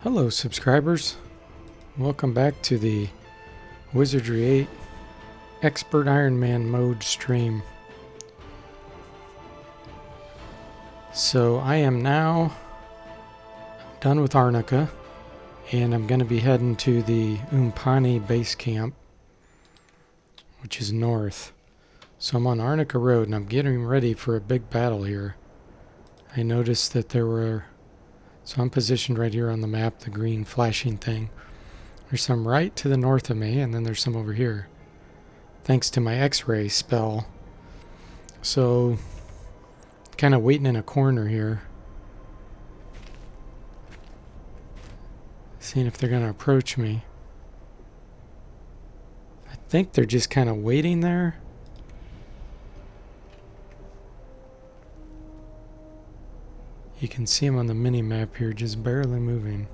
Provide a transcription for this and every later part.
Hello subscribers, welcome back to the Wizardry 8 Expert Iron Man mode stream. So I am now done with Arnica and I'm going to be heading to the Umpani base camp, which is north. So I'm on Arnica Road and I'm getting ready for a big battle here. I noticed that so I'm positioned right here on the map, the green flashing thing. There's some right to the north of me, and then there's some over here, thanks to my X-ray spell. So, kind of waiting in a corner here, seeing if they're going to approach me. I think they're just kind of waiting there. You can see them on the mini-map here, just barely moving.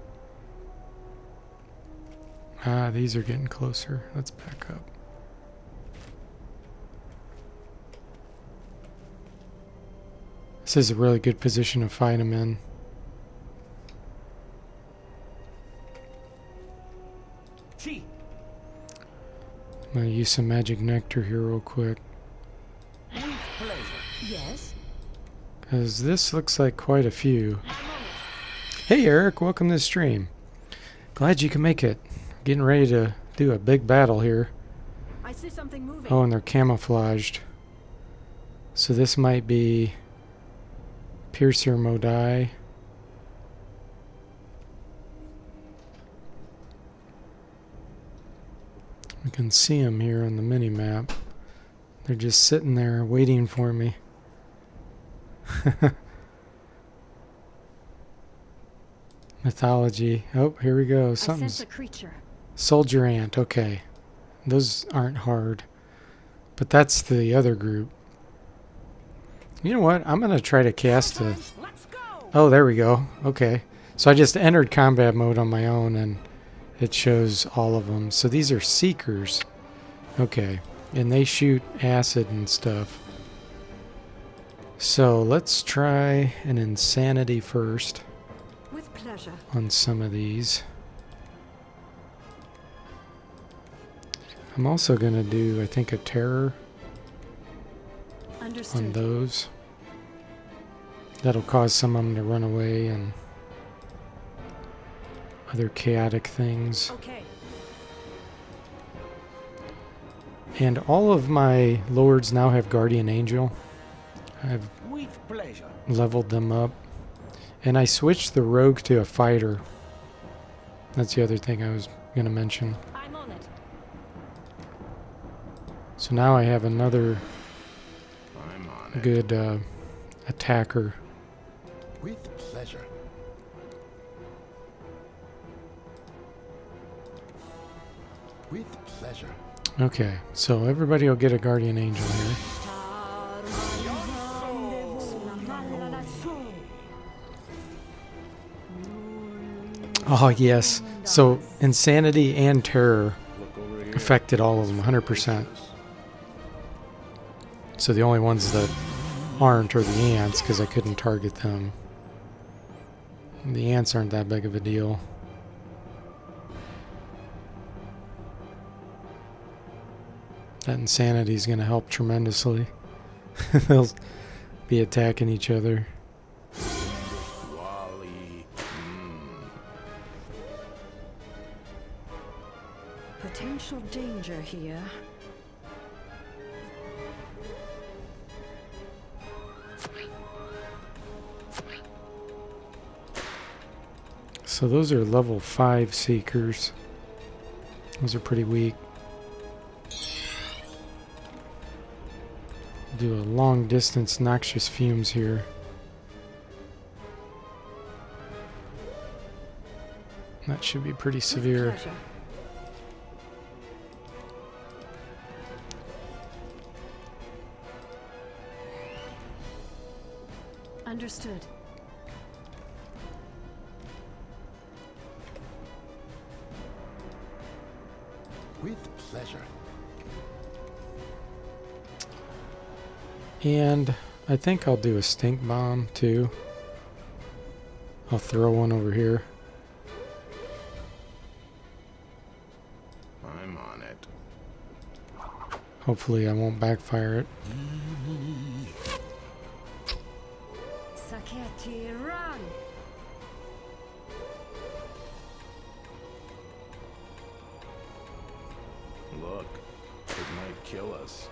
Ah, these are getting closer. Let's back up. This is a really good position to fight them in. I'm going to use some magic nectar here real quick. Yes. Because this looks like quite a few. Hey Eric, welcome to the stream. Glad you can make it. Getting ready to do a big battle here. I see something moving. Oh, and they're camouflaged. So this might be Piercer Modai. We can see them here on the mini-map. They're just sitting there waiting for me. Mythology. Oh, here we go. Something's. I sense a creature. Soldier ant. Okay, those aren't hard, but that's the other group. You know what? I'm gonna try to cast a. Oh, there we go. Okay, so I just entered combat mode on my own, and it shows all of them. So these are seekers. Okay, and they shoot acid and stuff. So let's try an insanity first. With pleasure. On some of these. I'm also going to do, I think, a terror. Understood. On those. That'll cause some of them to run away and other chaotic things. Okay. And all of my lords now have Guardian Angel. I've leveled them up. And I switched the rogue to a fighter. That's the other thing I was going to mention. I'm on it. So now I have another good attacker. With pleasure. With pleasure. Okay, so everybody will get a Guardian Angel here. Oh, yes. So, Insanity and Terror affected all of them, 100%. So the only ones that aren't are the ants, because I couldn't target them. The ants aren't that big of a deal. That Insanity is going to help tremendously. They'll be attacking each other. Potential danger here. So those are level 5 seekers. Those are pretty weak. Do a long distance noxious fumes here. That should be pretty severe. With pleasure. Understood. With pleasure. And I think I'll do a stink bomb too. I'll throw one over here. Hopefully I won't backfire it. Saketi, run! Look, it might kill us.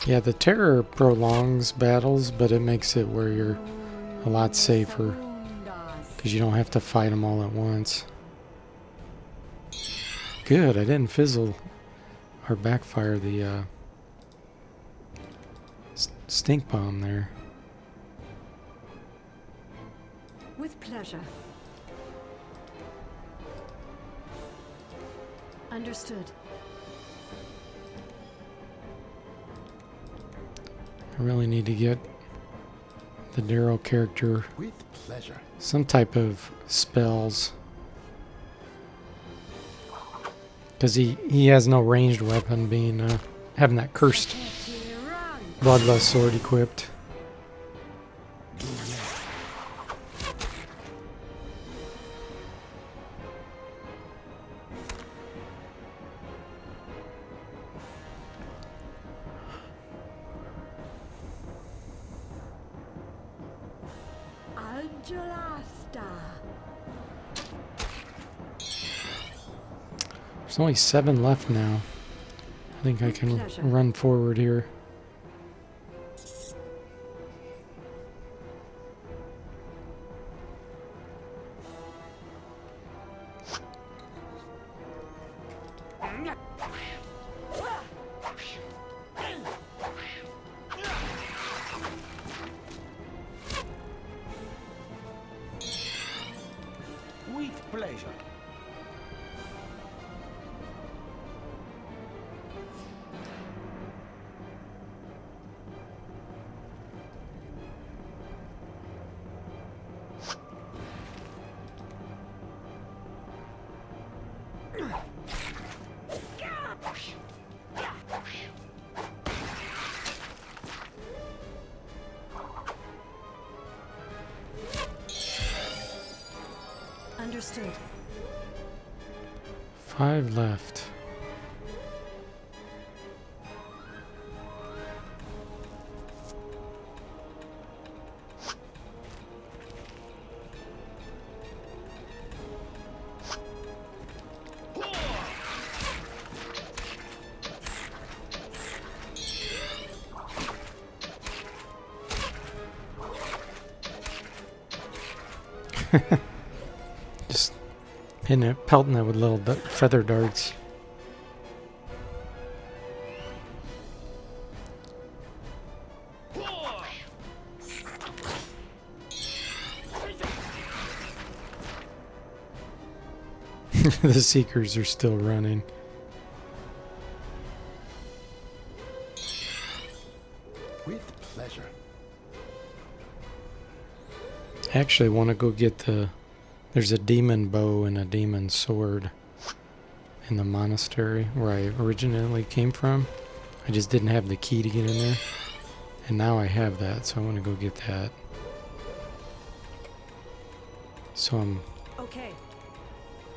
Yeah, the terror prolongs battles, but it makes it where you're a lot safer because you don't have to fight them all at once. Good, I didn't fizzle or backfire the stink bomb there. With pleasure. Understood. I really need to get the Darrow character With pleasure. some type of spells. Because he has no ranged weapon, being having that cursed Saketi, run! bloodlust sword equipped. Angelasta. There's only 7 left now. I think I can Pleasure. run forward here. With pleasure. Understood. 5 left. Just pelting it with little feather darts. The Seekers are still running. With pleasure. I actually want to go get there's a demon bow and a demon sword in the monastery where I originally came from. I just didn't have the key to get in there. And now I have that, so I want to go get that. So Okay.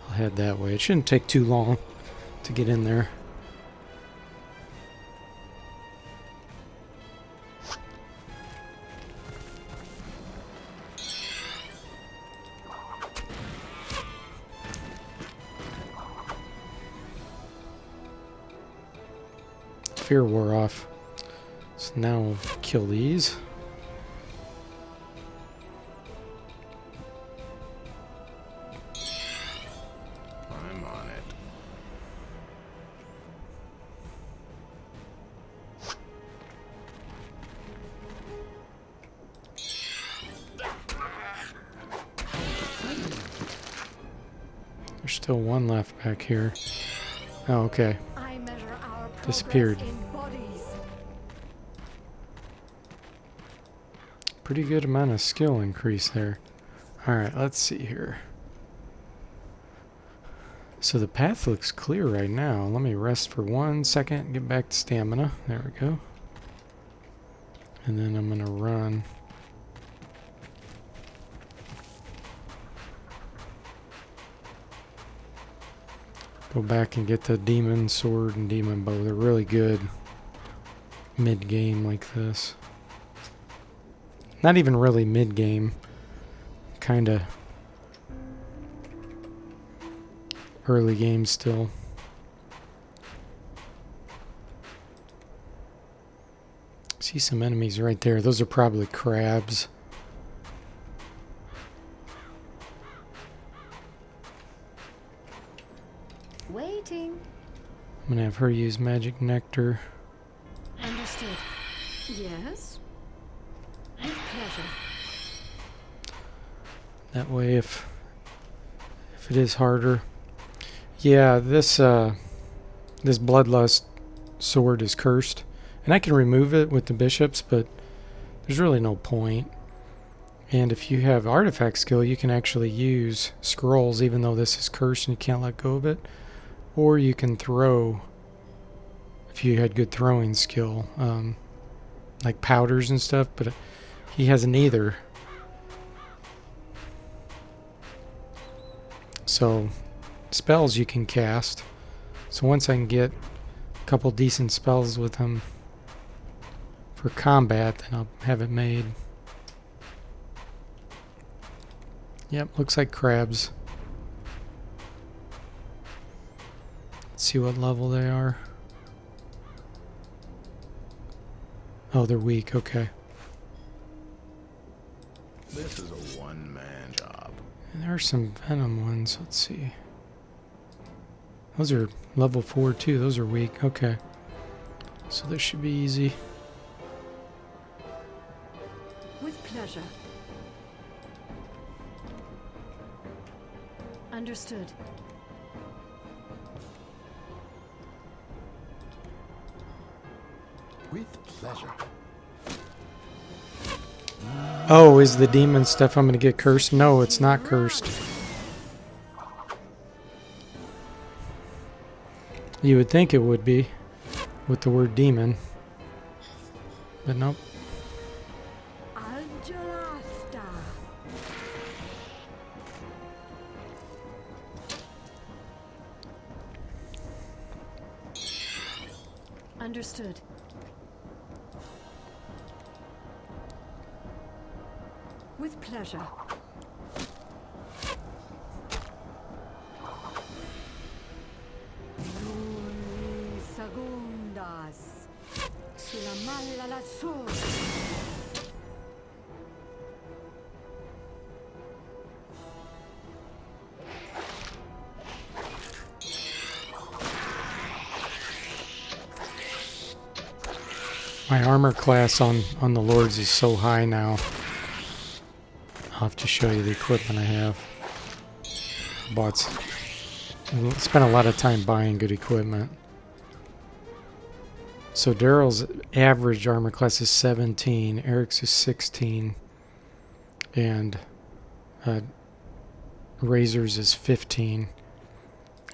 I'll head that way. It shouldn't take too long to get in there. Fear wore off. So now we'll kill these. I'm on it. There's still one left back here. Oh, okay. I measure our Disappeared. progress in bodies. Pretty good amount of skill increase there. Alright, let's see here. So the path looks clear right now. Let me rest for 1 second, get back to stamina. There we go. And then I'm going to run. Go back and get the demon sword and demon bow. They're really good mid-game like this. Not even really mid-game. Kinda early game still. See some enemies right there. Those are probably crabs. Waiting. I'm gonna have her use magic nectar. Understood. Yes. With pleasure. That way if it is harder. Yeah, this bloodlust sword is cursed. And I can remove it with the bishops, but there's really no point. And if you have artifact skill, you can actually use scrolls even though this is cursed and you can't let go of it. Or you can throw, if you had good throwing skill, like powders and stuff, but he has neither. So spells you can cast. So once I can get a couple decent spells with him for combat, then I'll have it made. Yep, looks like crabs. Let's see what level they are. Oh, they're weak, okay. This is a one-man job. And there are some venom ones, let's see. Those are level 4 too, those are weak, okay. So this should be easy. With pleasure. Understood. With pleasure. Oh, is the demon stuff I'm gonna get cursed? No, it's not cursed. You would think it would be with the word demon, but nope. Algelasta. Understood. With pleasure. Segundas. Sulla malla lassù. My armor class on the Lords is so high now. I'll have to show you the equipment I have. Spent a lot of time buying good equipment. So Daryl's average armor class is 17, Eric's is 16, and Razor's is 15.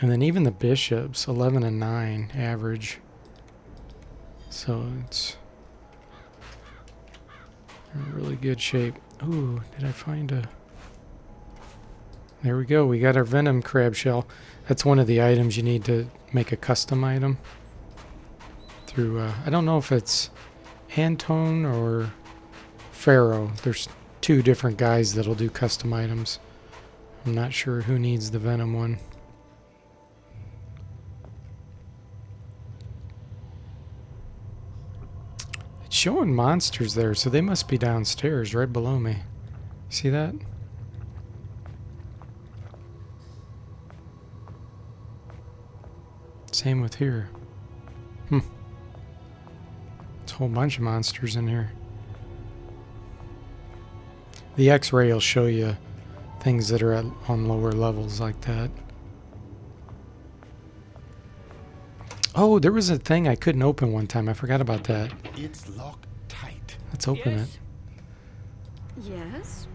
And then even the bishops, 11 and 9 average. So it's in really good shape. Ooh, did I find a... There we go, we got our venom crab shell. That's one of the items you need to make a custom item. Through, I don't know if it's Anton or Pharaoh. There's two different guys that'll do custom items. I'm not sure who needs the venom one. It's showing monsters there, so they must be downstairs right below me. See that? Same with here. It's a whole bunch of monsters in here. The X-ray will show you things that are on lower levels like that. Oh, there was a thing I couldn't open one time. I forgot about that. It's locked tight. Let's open it. Yes.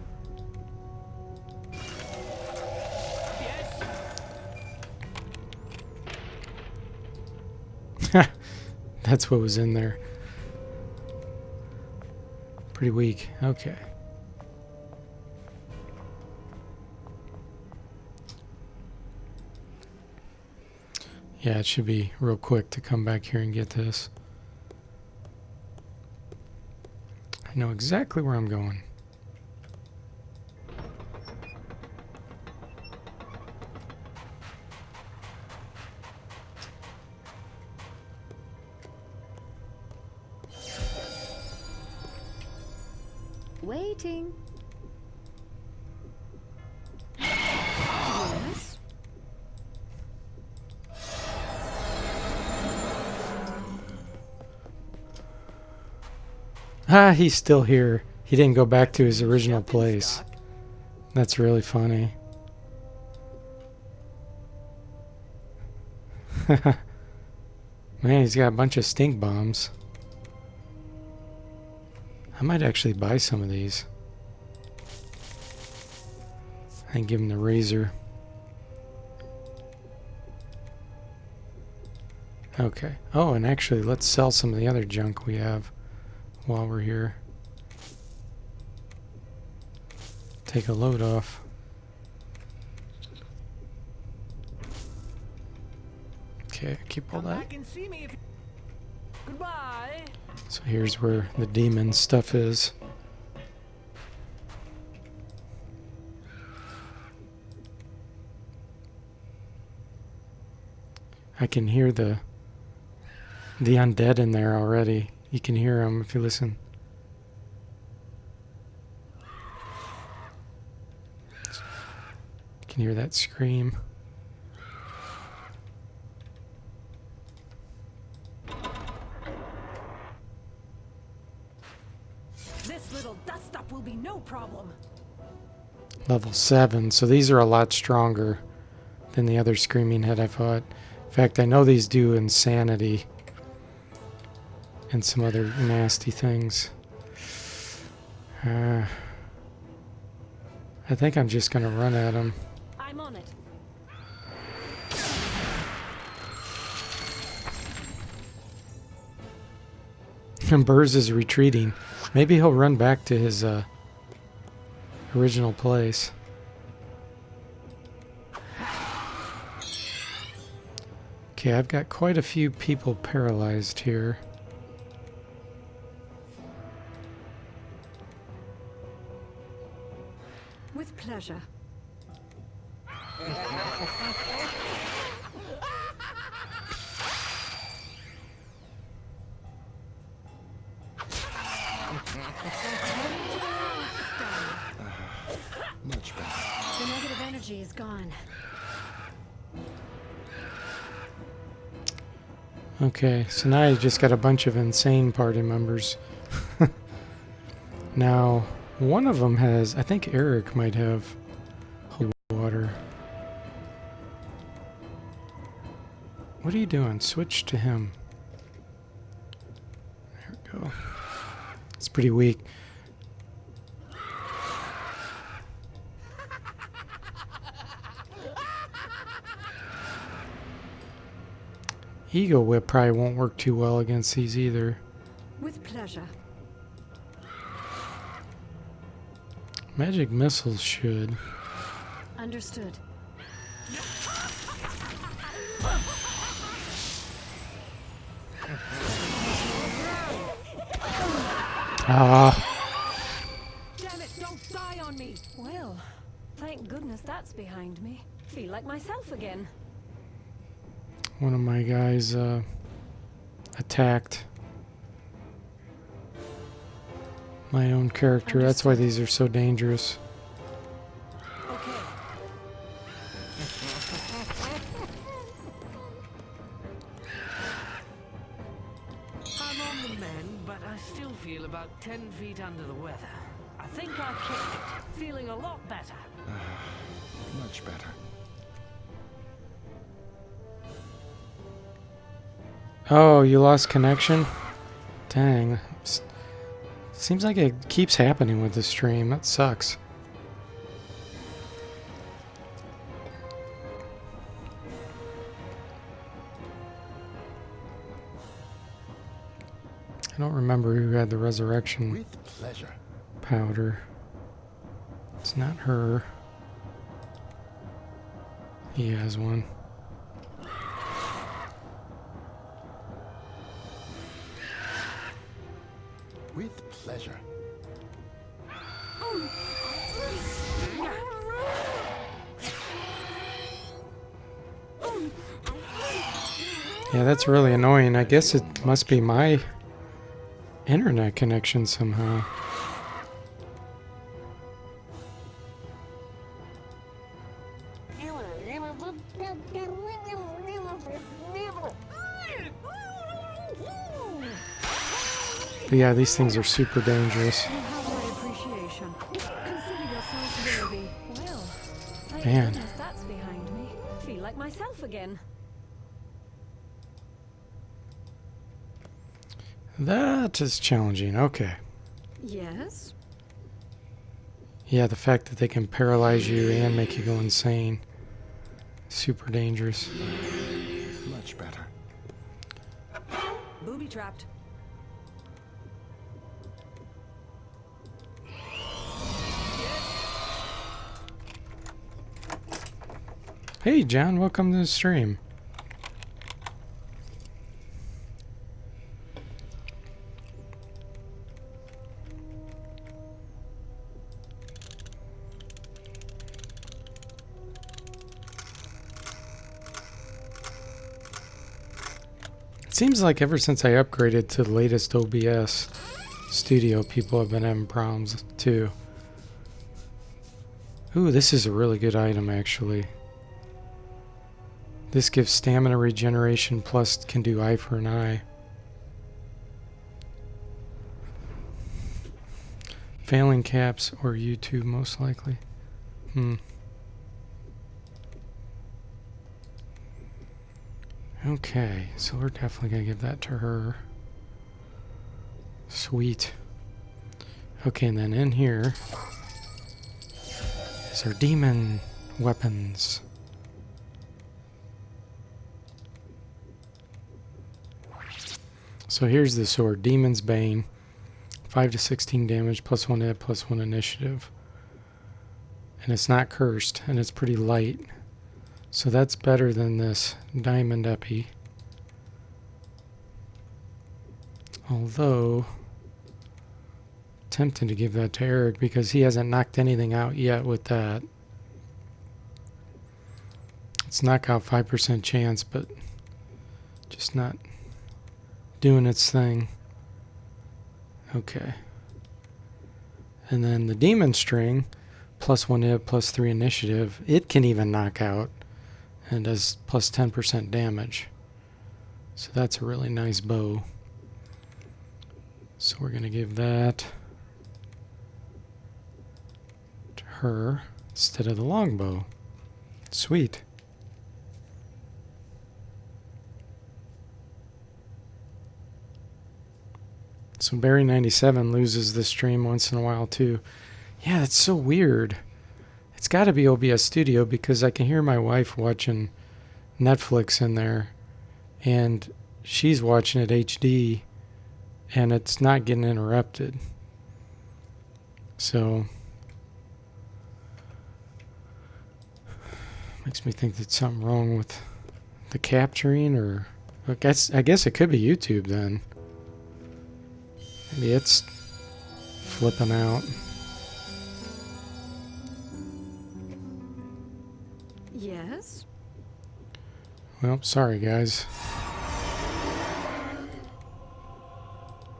That's what was in there. Pretty weak. Okay. Yeah, it should be real quick to come back here and get this. I know exactly where I'm going. Waiting. Yes. Ah, he's still here. He didn't go back to his original place. That's really funny. Man, he's got a bunch of stink bombs. I might actually buy some of these. And give him the razor. Okay. Oh, and actually, let's sell some of the other junk we have while we're here. Take a load off. Okay, keep all that. Goodbye. So here's where the demon stuff is. I can hear the undead in there already. You can hear them if you listen. You can hear that scream. This little dust up will be no problem. Level 7, so these are a lot stronger than the other screaming head I fought. In fact, I know these do insanity and some other nasty things. I think I'm just gonna run at them. I'm on it. And Burrs is retreating. Maybe he'll run back to his original place. Okay, I've got quite a few people paralyzed here. With pleasure. Much better. The negative energy is gone. Okay, so now I just got a bunch of insane party members. Now, one of them has, I think Eric might have holy water. What are you doing? Switch to him. There we go. It's pretty weak. Ego Whip probably won't work too well against these either. With pleasure. Magic Missiles should. Understood. Ah, Damn it, don't die on me! Well, thank goodness that's behind me. Feel like myself again. one of my guys attacked my own character. That's why these are so dangerous. Okay. I'm on the mend, but I still feel about 10 feet under the weather. I think I kicked it. Feeling a lot better. Much better. Oh, you lost connection? Dang. Seems like it keeps happening with the stream. That sucks. don't remember who had the resurrection With pleasure. powder. It's not her. He has one. With pleasure. Yeah, that's really annoying. I guess it must be my internet connection somehow. But yeah, these things are super dangerous. You have my appreciation. Consider yourself worthy. Well, thank Man. goodness that's behind me. Feel like myself again. That is challenging. Okay. Yes? Yeah, the fact that they can paralyze you and make you go insane. Super dangerous. Much better. Booby trapped. Hey, John, welcome to the stream. It seems like ever since I upgraded to the latest OBS studio, people have been having problems too. Ooh, this is a really good item actually. This gives stamina regeneration plus can do eye for an eye. Failing caps or YouTube most likely. Okay, so we're definitely going to give that to her. Sweet. Okay, and then in here is our demon weapons. So here's the sword, Demon's Bane. 5 to 16 damage, plus 1 hit, plus 1 initiative. And it's not cursed, and it's pretty light. So that's better than this Diamond Epi. Although, tempted to give that to Eric because he hasn't knocked anything out yet with that. It's knockout 5% chance, but just not doing its thing. Okay. And then the Demon String, plus 1 hit, plus 3 initiative. It can even knock out and does plus 10% damage. So that's a really nice bow. So we're going to give that to her instead of the longbow. Sweet. So Barry 97 loses the stream once in a while too. Yeah, that's so weird. It's got to be OBS Studio because I can hear my wife watching Netflix in there and she's watching it HD and it's not getting interrupted. So makes me think that something wrong with the capturing, or I guess it could be YouTube then. Maybe it's flipping out. Yes? Well, sorry guys.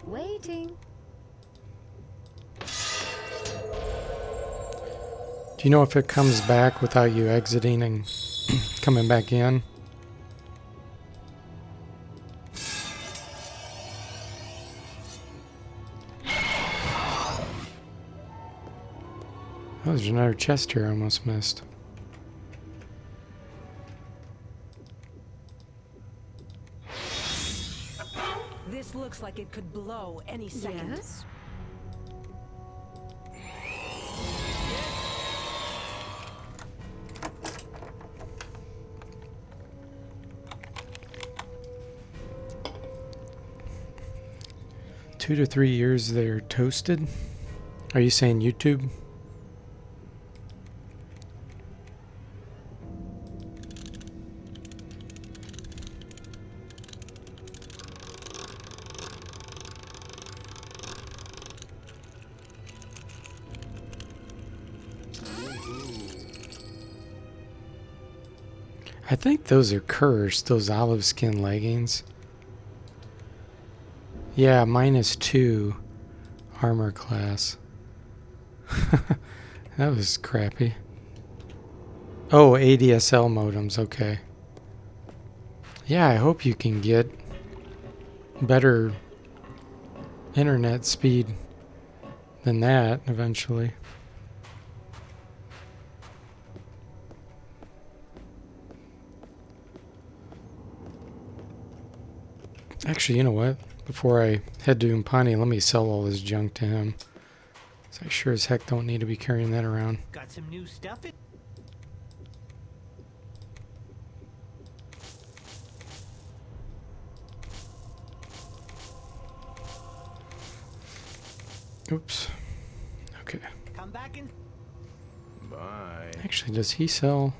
Waiting. Do you know if it comes back without you exiting and coming back in? Oh, there's another chest here I almost missed. This looks like it could blow any second. Yes? 2 to 3 years they're toasted. Are you saying YouTube? I think those are cursed, those olive skin leggings. Yeah, -2 armor class. That was crappy. Oh, ADSL modems, okay. Yeah, I hope you can get better internet speed than that eventually. Actually, you know what? Before I head to Umpani, let me sell all this junk to him. So I sure as heck don't need to be carrying that around. Got some new stuff in. Oops. Okay. Come back in. Bye. Actually, does he sell?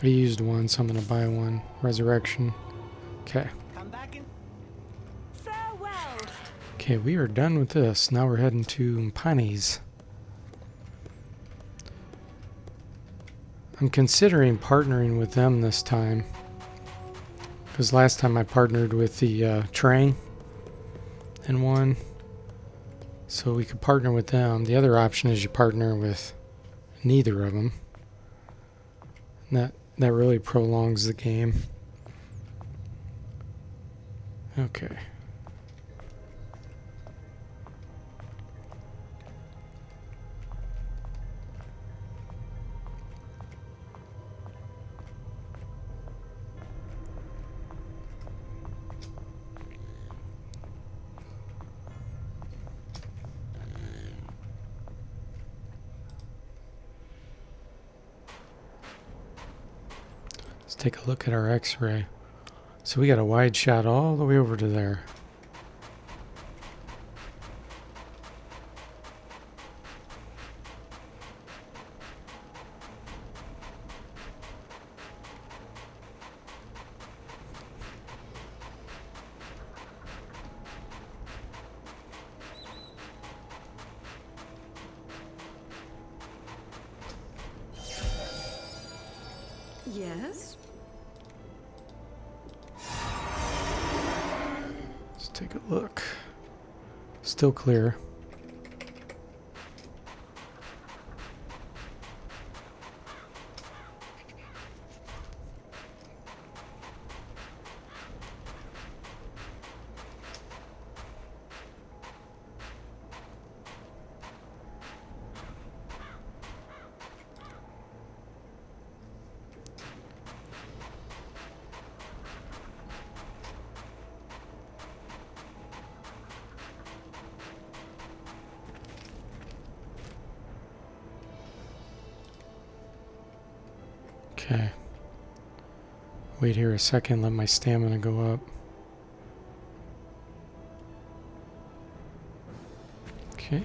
I used one, so I'm gonna buy one. Resurrection. Okay. Come back in. Farewell. Okay, we are done with this. Now we're heading to Umpani's. I'm considering partnering with them this time. Because last time I partnered with the Trang and won. So we could partner with them. The other option is you partner with neither of them. And that really prolongs the game. Okay. Let's take a look at our X-ray. So we got a wide shot all the way over to there. Yes? Let's take a look. Still clear. Okay. Wait here a second, let my stamina go up. Okay.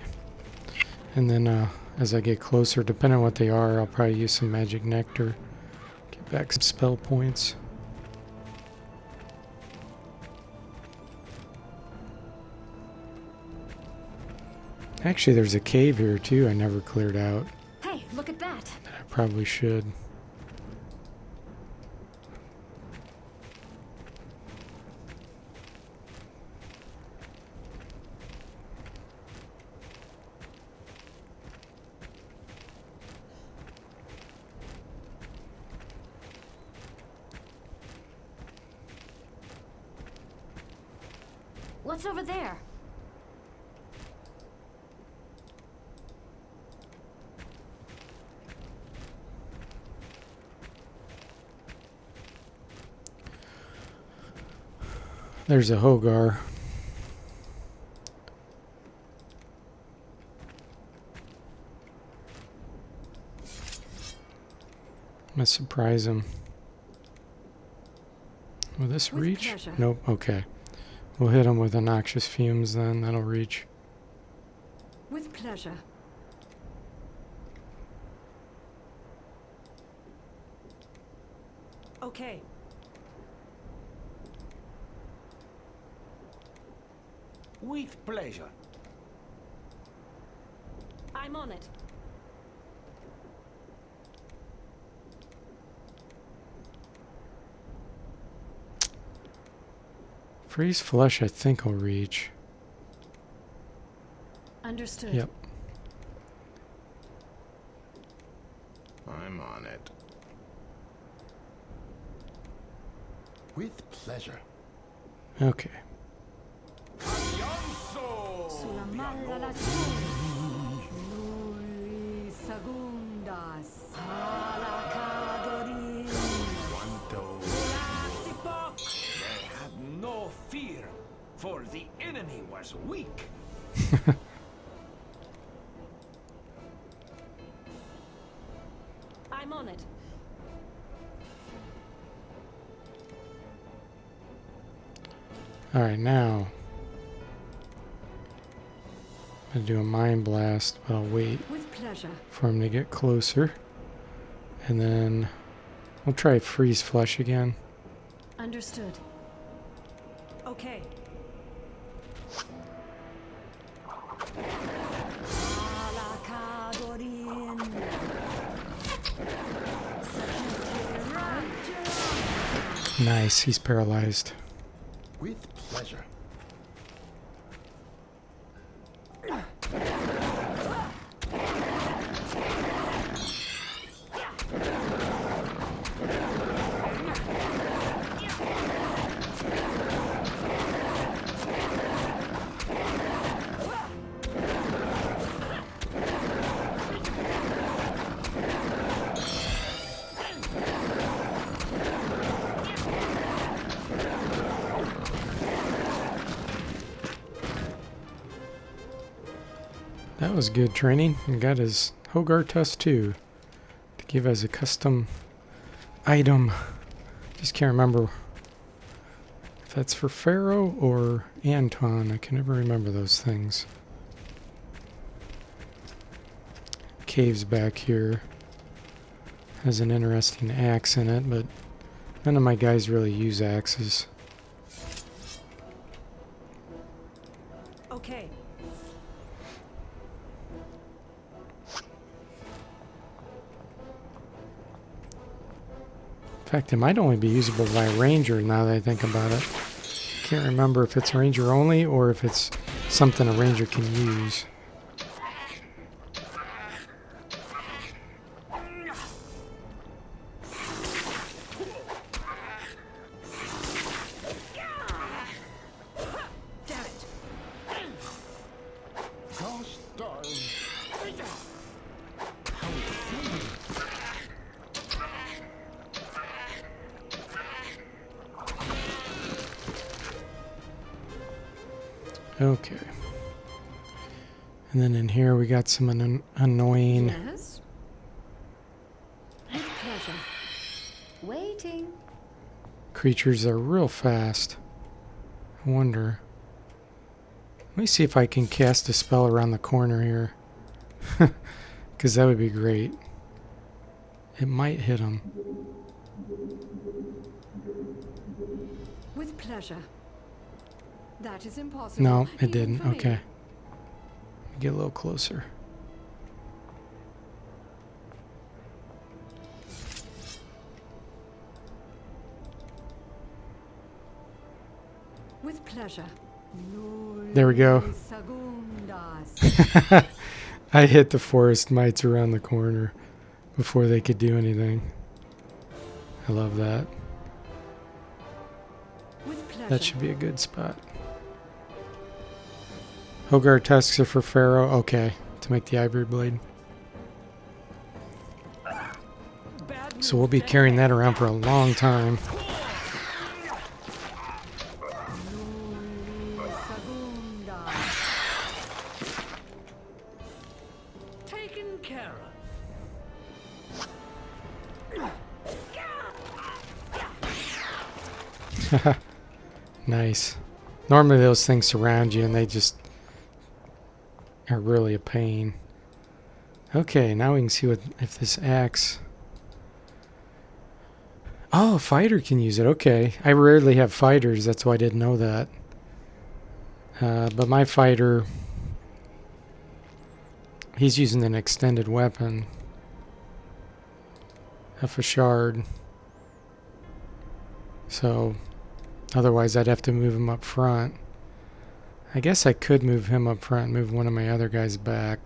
And then as I get closer, depending on what they are, I'll probably use some magic nectar. Get back some spell points. Actually, there's a cave here too I never cleared out. Hey, look at that. That I probably should. What's over there? There's a Hogar. gonna surprise him. Will this With reach? pleasure. Nope. Okay. We'll hit him with the noxious fumes then. That'll reach. With pleasure. Okay. With pleasure. I'm on it. Freeze flesh, I think will reach. Understood. Yep. I'm on it. With pleasure. Okay. Sulla malla lassù. Lui segunda sala cadori. They had no fear, for the enemy was weak. I'm on it. Alright, now. I'm gonna do a mind blast, but I'll wait With pleasure. for him to get closer. And then we'll try freeze flesh again. Understood. Okay. Sala cadorin. Nice, he's paralyzed. With pleasure. That was good training. And got his Hogar test too. To give as a custom item. Just can't remember if that's for Pharaoh or Anton. I can never remember those things. Caves back here. Has an interesting axe in it, but none of my guys really use axes. Okay. In fact, it might only be usable by ranger now that I think about it. Can't remember if it's ranger only or if it's something a ranger can use. Damn it. Gosh darn. Okay. And then in here we got some annoying Yes. With pleasure. Waiting. creatures that are real fast. I wonder. Let me see if I can cast a spell around the corner here. Because that would be great. It might hit him. With pleasure. That is impossible. No, it even didn't. for me. Okay. Get a little closer. With pleasure. There we go. Segundas. I hit the forest mites around the corner before they could do anything. I love that. With pleasure. That should be a good spot. Hogar tusks are for Pharaoh. Okay, to make the ivory blade. Bad So we'll be carrying that around for a long time. Taken care of. Nice. Normally those things surround you and they just are really a pain. Okay, now we can see what if this axe... Oh, a fighter can use it. Okay. I rarely have fighters. That's why I didn't know that. But my fighter... He's using an extended weapon. A shard. So, otherwise I'd have to move him up front. I guess I could move him up front and move one of my other guys back.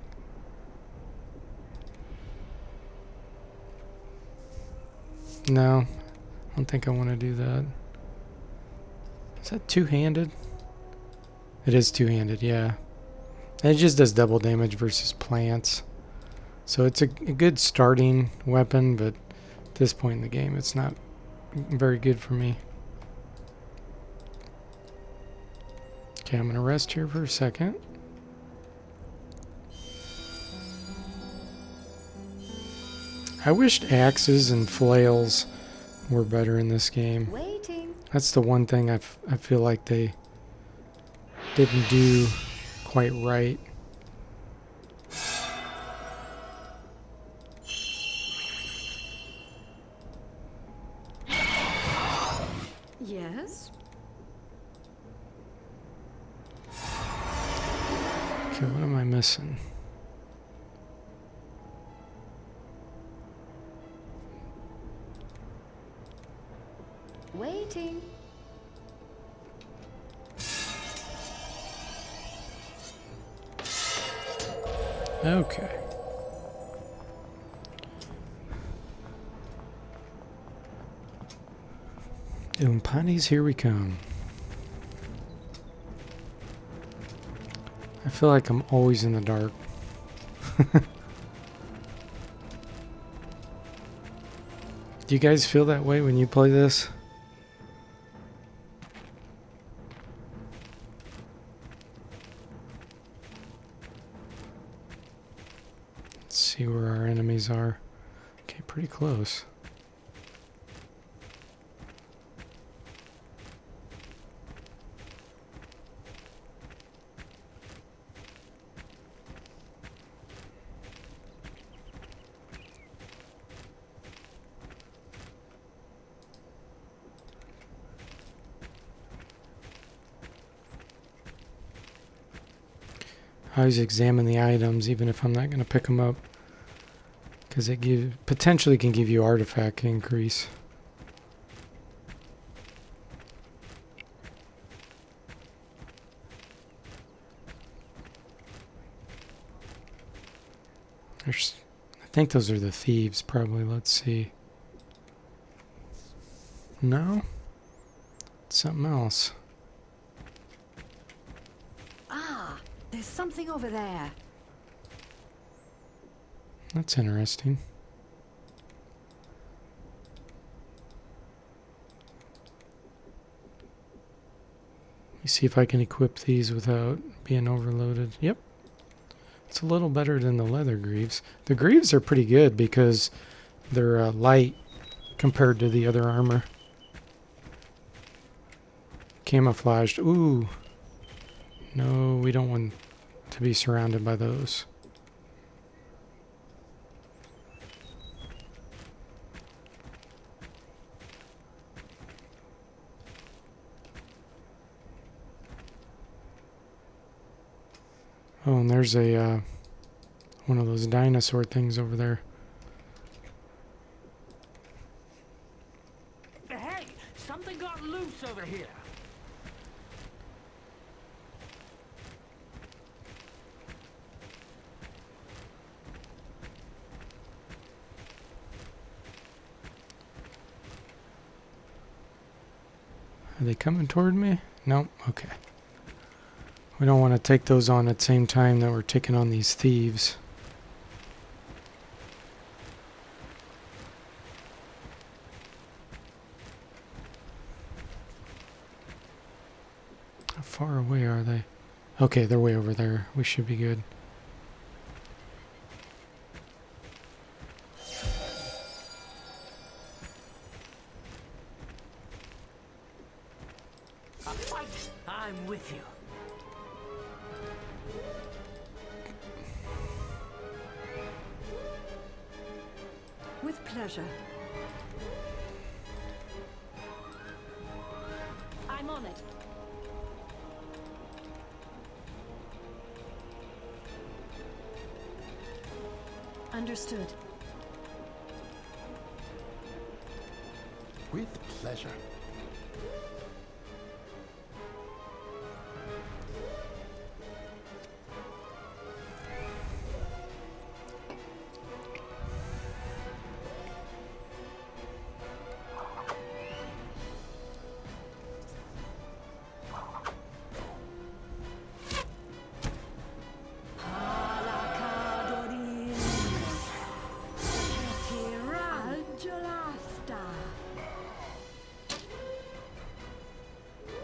No, I don't think I want to do that. Is that two-handed? It is two-handed, yeah. And it just does double damage versus plants. So it's a good starting weapon, but at this point in the game, it's not very good for me. Okay, I'm going to rest here for a second. I wished axes and flails were better in this game. Waiting. That's the one thing I feel like they didn't do quite right. Yes. Okay, what am I missing? Waiting. Okay. Umpanis, here we come. I feel like I'm always in the dark. Do you guys feel that way when you play this? Let's see where our enemies are. Okay, pretty close. I always examine the items even if I'm not going to pick them up, because it potentially can give you artifact increase. I think those are the thieves probably. Let's see. No? It's something else. There's something over there. That's interesting. Let me see if I can equip these without being overloaded. Yep. It's a little better than the leather greaves. The greaves are pretty good because they're light compared to the other armor. Camouflaged. Ooh. No, we don't want to be surrounded by those. Oh, and there's a one of those dinosaur things over there. Hey, something got loose over here. Are they coming toward me? Nope. Okay. We don't want to take those on at the same time that we're taking on these thieves. How far away are they? Okay, they're way over there. We should be good. fight. I'm with you. With pleasure. I'm on it. Understood. With pleasure.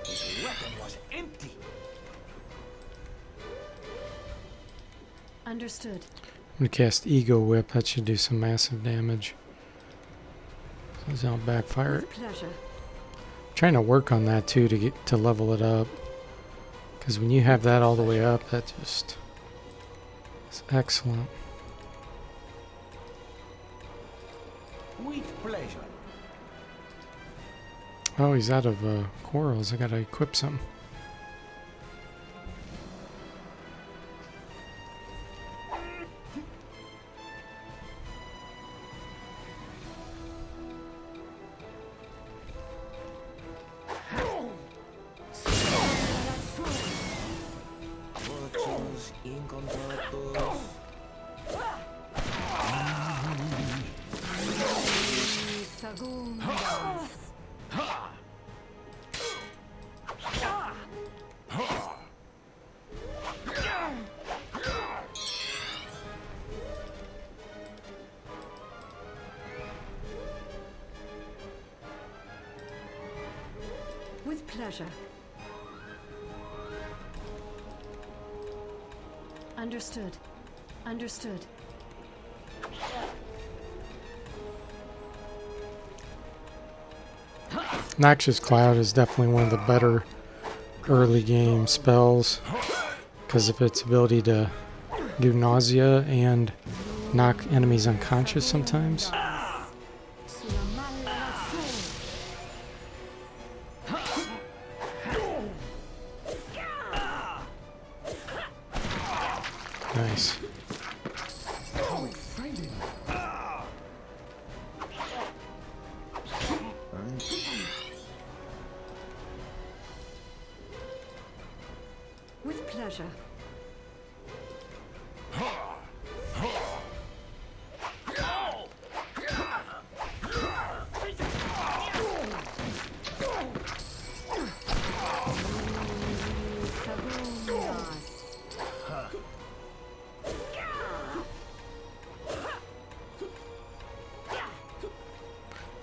His weapon was empty. Understood. I'm gonna cast Ego Whip. That should do some massive damage. So I'll backfire it. With pleasure. Trying to work on that too to get to level it up. Because when you have that all the way up, that just is excellent. With pleasure. Oh, he's out of corals. I gotta equip some. Fortunes incontratos. Segundas. With pleasure. Understood. Understood. Noxious Cloud is definitely one of the better early game spells because of its ability to do nausea and knock enemies unconscious sometimes. Nice. How exciting! With pleasure.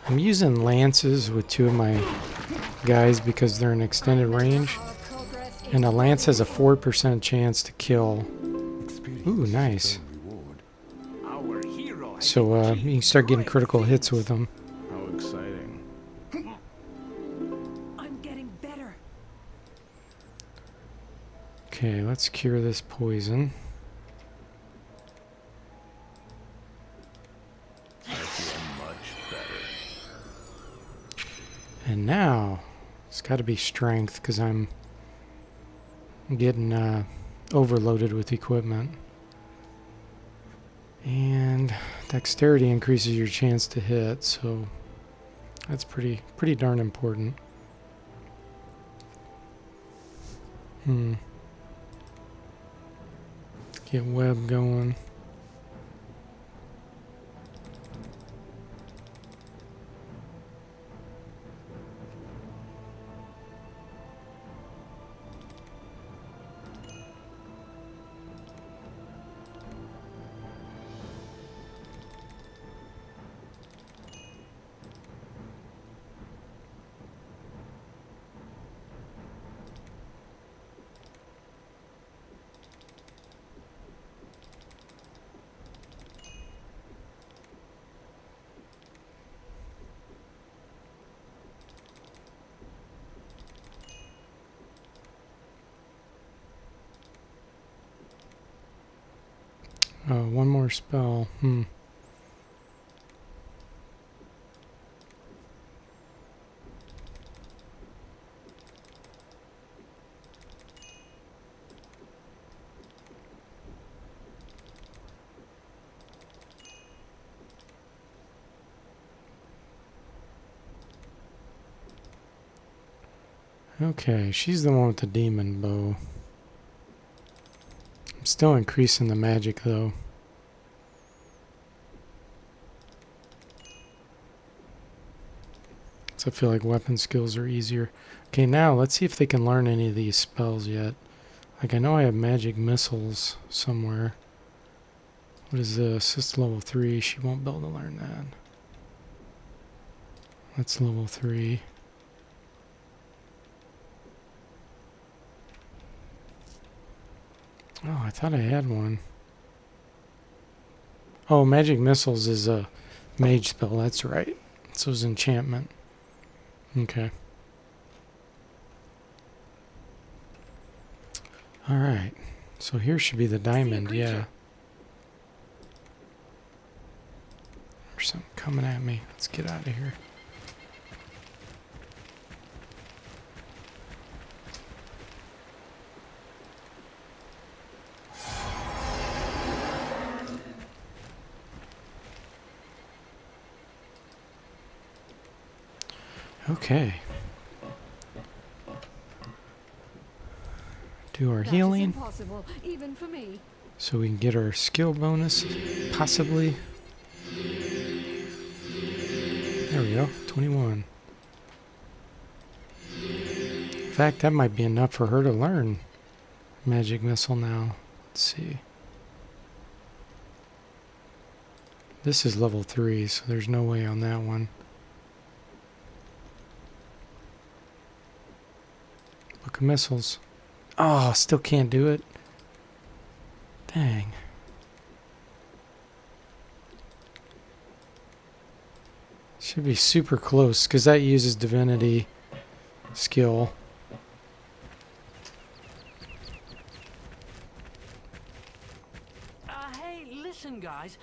I'm using lances with two of my guys because they're in extended range. And a lance has a 4% chance to kill. Ooh, nice. Our hero has So you can start getting critical hits with them. How exciting. I'm getting better. Okay, let's cure this poison. I feel much better. And now, it's got to be strength because I'm getting overloaded with equipment. And dexterity increases your chance to hit, so that's pretty darn important. Get web going. Oh, one more spell. Okay, she's the one with the demon bow. I'm still increasing the magic though. So I feel like weapon skills are easier. Okay, now let's see if they can learn any of these spells yet. Like I know I have magic missiles somewhere. What is this? It's level 3. She won't be able to learn that. That's level 3. Oh, I thought I had one. Oh, magic missiles is a mage spell. That's right. So it's enchantment. Okay. Alright. So here should be the diamond, yeah. There's something coming at me. Let's get out of here. Okay. Do our healing. Impossible, even for me. So we can get our skill bonus, possibly. There we go, 21. In fact, that might be enough for her to learn magic missile now. Let's see. This is level 3, so there's no way on that one. Book of missiles. Oh, still can't do it. Dang. Should be super close, because that uses divinity skill. Hey, listen, guys.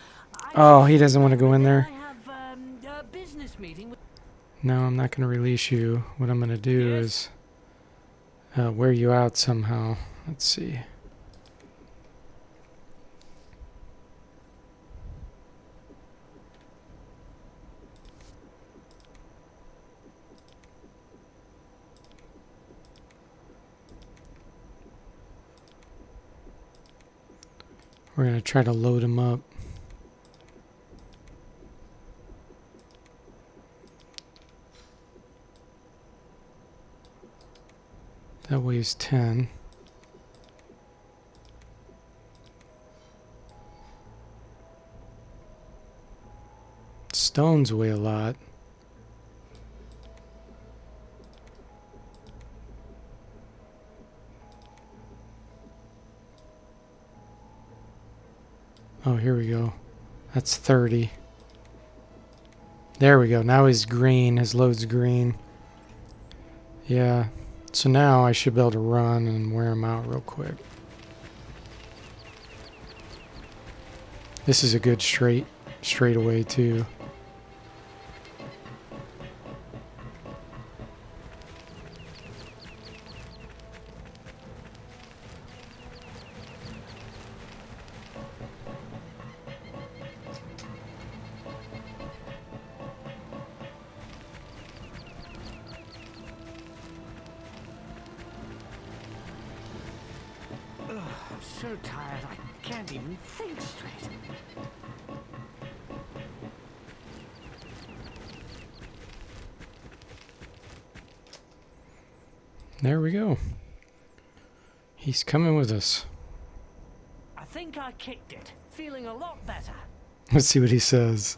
Oh, he doesn't want to go in there. I have a business meeting with... No, I'm not going to release you. What I'm going to do is wear you out somehow. Let's see. We're going to try to load him up. That weighs 10. Stones weigh a lot. Oh, here we go. That's 30. There we go. Now he's green. His load's green. Yeah. So now I should be able to run and wear him out real quick. This is a good straightaway too. I'm so tired, I can't even think straight. There we go. He's coming with us. I think I kicked it. Feeling a lot better. Let's see what he says.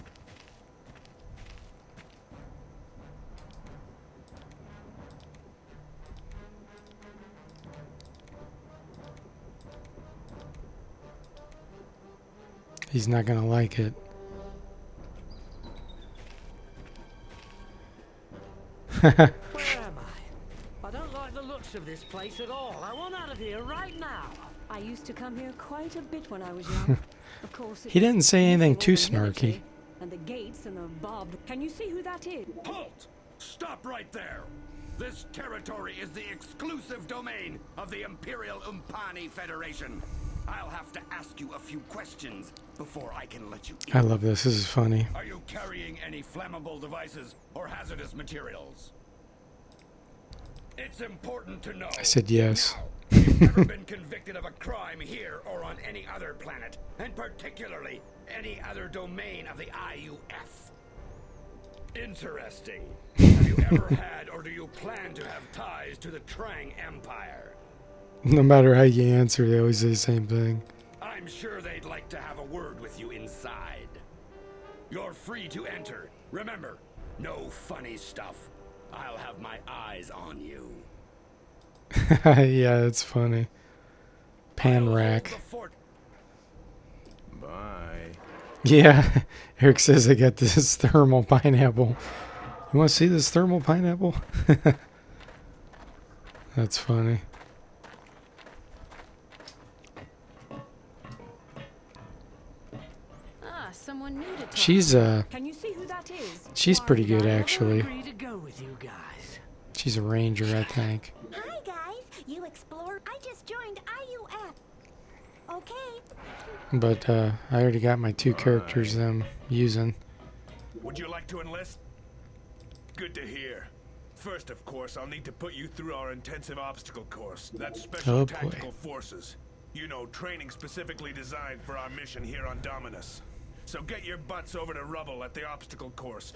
He's not gonna like it. Where am I? I don't like the looks of this place at all. I want out of here right now. I used to come here quite a bit when I was young. Of course, He didn't say anything too it's all the snarky. military and the gates and the barbed. Can you see who that is? Halt! Stop right there! This territory is the exclusive domain of the Imperial Umpani Federation. I'll have to ask you a few questions before I can let you in. I love this. This is funny. Are you carrying any flammable devices or hazardous materials? It's important to know. I said yes. Now, you've never been convicted of a crime here or on any other planet, and particularly any other domain of the IUF. Interesting. Have you ever had or do you plan to have ties to the Trang Empire? No matter how you answer, they always say the same thing. I'm sure they'd like to have a word with you inside. You're free to enter. Remember, no funny stuff. I'll have my eyes on you. Yeah, it's funny. Pan I'll hold rack. the fort. Bye. Yeah, Eric says I got this thermal pineapple. You want to see this thermal pineapple? That's funny. Ah, someone new to talk. She's Can you see who that is? she's Why pretty did good I ever actually. agree to go with you guys? She's a ranger, I think. Hi guys, you explore. I just joined IUF. Okay. But I already got my 2 characters I'm using. Would you like to enlist? Good to hear. First, of course, I'll need to put you through our intensive obstacle course. That's special Oh, boy. tactical forces. You know, training specifically designed for our mission here on Dominus. So get your butts over to Rubble at the obstacle course.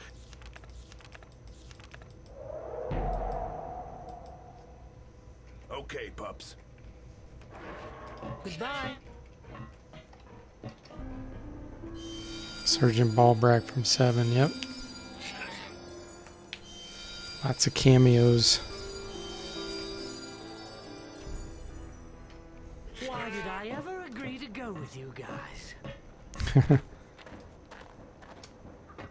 Okay, pups. Goodbye. Sergeant Ballbrack from 7, yep. Lots of cameos. Why did I ever agree to go with you guys?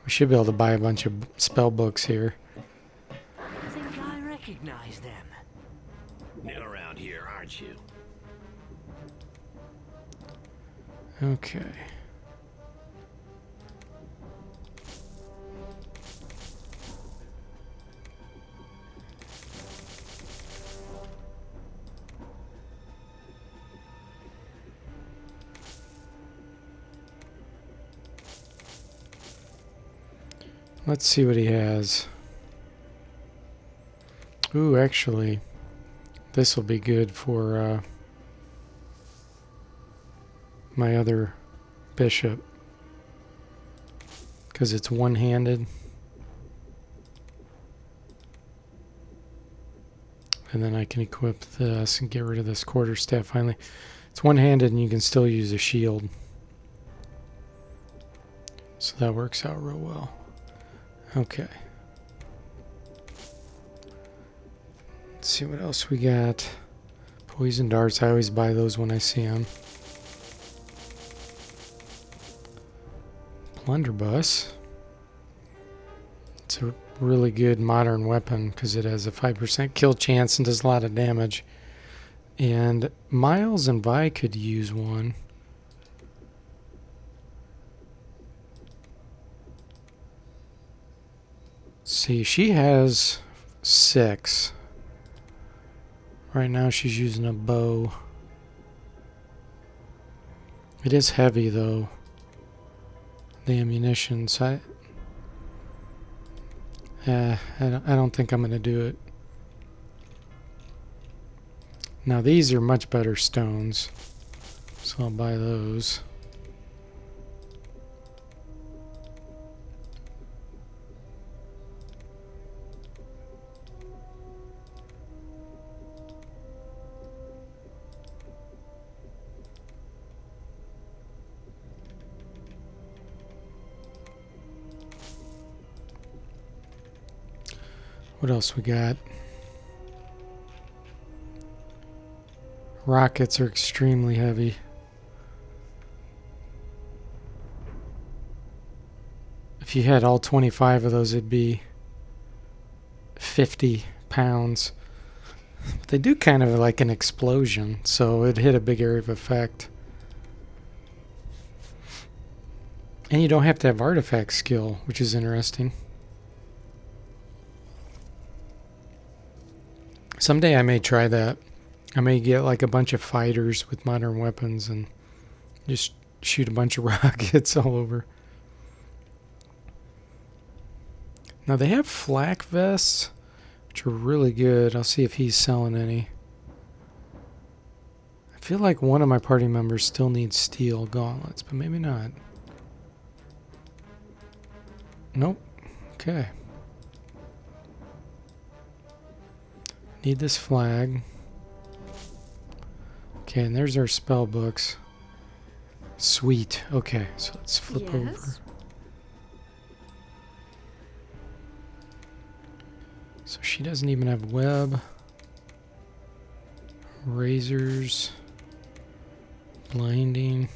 We should be able to buy a bunch of spell books here. I think I recognize them. New around here, aren't you? Okay. Let's see what he has. Ooh, actually, this will be good for my other bishop, because it's one-handed. And then I can equip this and get rid of this quarterstaff finally. It's one-handed and you can still use a shield. So that works out real well. Okay. Let's see what else we got. Poison darts, I always buy those when I see them. Blunderbuss. It's a really good modern weapon because it has a 5% kill chance and does a lot of damage. And Miles and Vi could use one. See, she has 6. Right now she's using a bow. It is heavy though, the ammunition, so I don't think I'm going to do it. Now these are much better stones, so I'll buy those. What else we got? Rockets are extremely heavy. If you had all 25 of those, it'd be 50 pounds. But they do kind of like an explosion, so it'd hit a big area of effect. And you don't have to have artifact skill, which is interesting. Someday I may try that. I may get like a bunch of fighters with modern weapons and just shoot a bunch of rockets all over. Now they have flak vests, which are really good. I'll see if he's selling any. I feel like one of my party members still needs steel gauntlets, but maybe not. Nope. Okay. Need this flag. Okay, and there's our spell books. Sweet. Okay, so let's flip over. So she doesn't even have web. Razors. Blinding.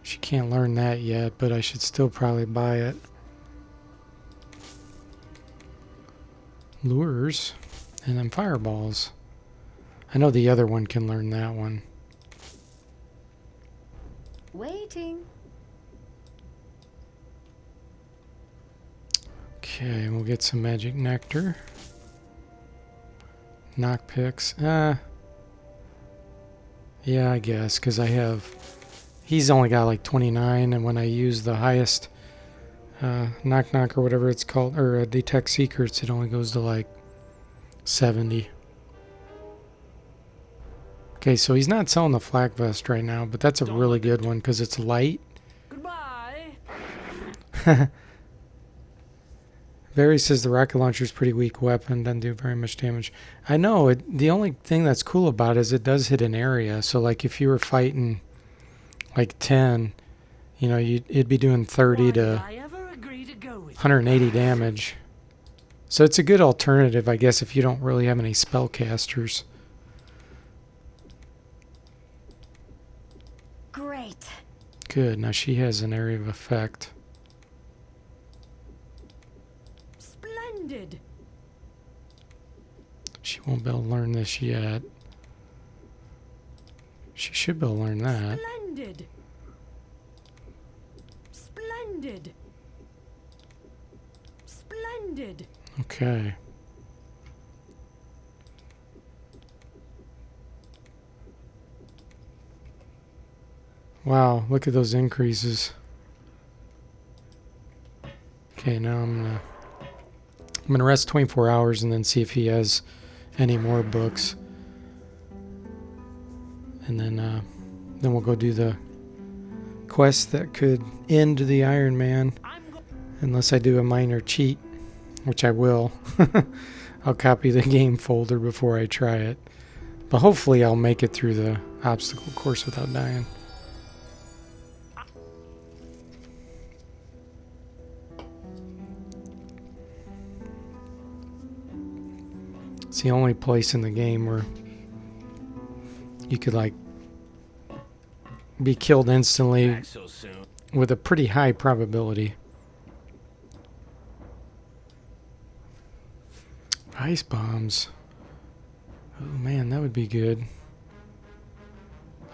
She can't learn that yet, but I should still probably buy it. Lures. And then fireballs. I know the other one can learn that one. Waiting. Okay, we'll get some magic nectar. Knock picks. Yeah, I guess, because I have... He's only got like 29, and when I use the highest knock knock or whatever it's called, or detect secrets, it only goes to like 70. Okay, so he's not selling the flak vest right now, but that's a really good one because it's light. Goodbye. Barry says the rocket launcher is pretty weak weapon, doesn't do very much damage. I know, the only thing that's cool about it is it does hit an area. So like if you were fighting like 10, you know, it'd be doing 30 to 180 damage. So it's a good alternative, I guess, if you don't really have any spellcasters. Great. Good. Now she has an area of effect. Splendid. She won't be able to learn this yet. She should be able to learn that. Splendid. Splendid. Splendid. Okay. Wow, look at those increases. Okay, now I'm gonna rest 24 hours and then see if he has any more books. And then we'll go do the quest that could end the Iron Man. Unless I do a minor cheat, which I will. I'll copy the game folder before I try it. But hopefully I'll make it through the obstacle course without dying. It's the only place in the game where you could like be killed instantly with a pretty high probability. Ice bombs. Oh man, that would be good.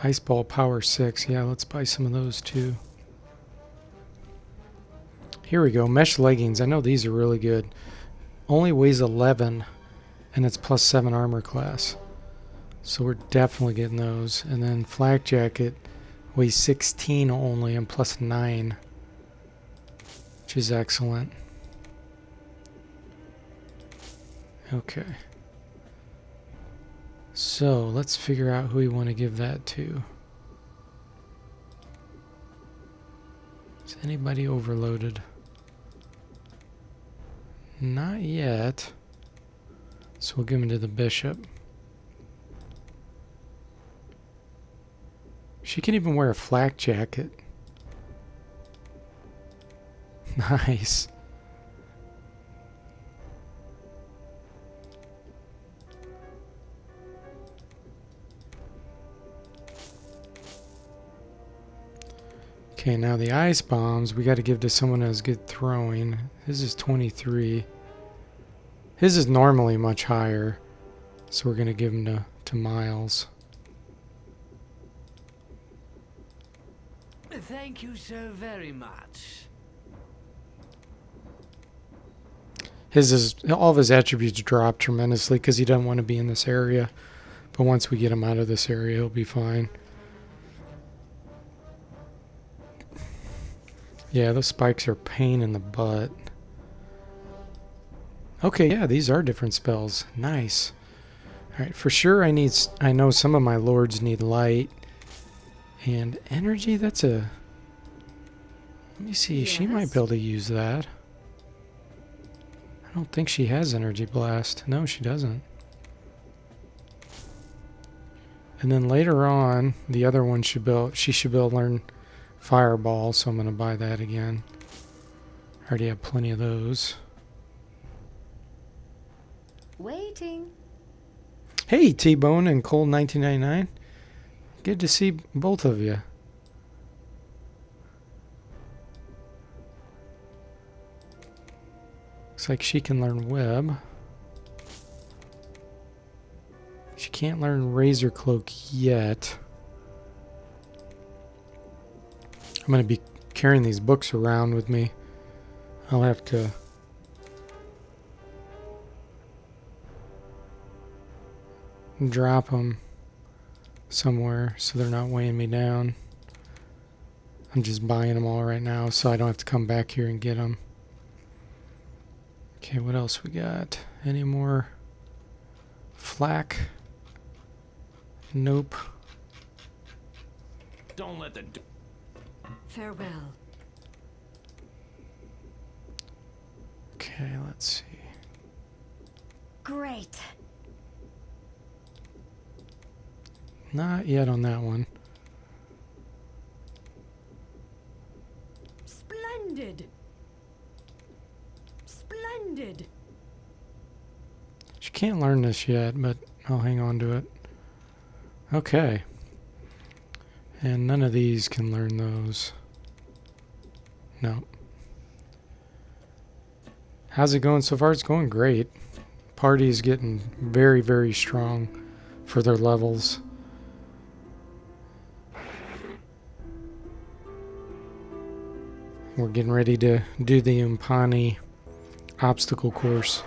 Ice ball power 6. Yeah, let's buy some of those too. Here we go. Mesh leggings. I know these are really good. Only weighs 11 and it's plus 7 armor class. So we're definitely getting those. And then flak jacket weighs 16 only and plus 9, which is excellent. Okay. So let's figure out who we want to give that to. Is anybody overloaded? Not yet. So we'll give him to the bishop. She can even wear a flak jacket. Nice. Okay, now the ice bombs we got to give to someone who has good throwing. His is 23. His is normally much higher, so we're going to give him to Miles. Thank you so very much. All of his attributes drop tremendously because he doesn't want to be in this area. But once we get him out of this area, he'll be fine. Yeah, those spikes are a pain in the butt. Okay, yeah, these are different spells. Nice. Alright, for sure I know some of my lords need light. And energy, that's a... Let me see, she might be able to use that. I don't think she has energy blast. No, she doesn't. And then later on, the other one she should be able to learn fireball, so I'm going to buy that again. I already have plenty of those. Waiting. Hey, T-Bone and Cole 1999. Good to see both of you. Looks like she can learn web. She can't learn razor cloak yet. I'm going to be carrying these books around with me. I'll have to drop them somewhere so they're not weighing me down. I'm just buying them all right now so I don't have to come back here and get them. Okay, what else we got? Any more flak? Nope. Don't let the Farewell. Okay, let's see. Great. Not yet on that one. Splendid. Splendid. She can't learn this yet, but I'll hang on to it. Okay. And none of these can learn those. No. How's it going so far? It's going great. Party's getting very, very strong for their levels. We're getting ready to do the Umpani obstacle course.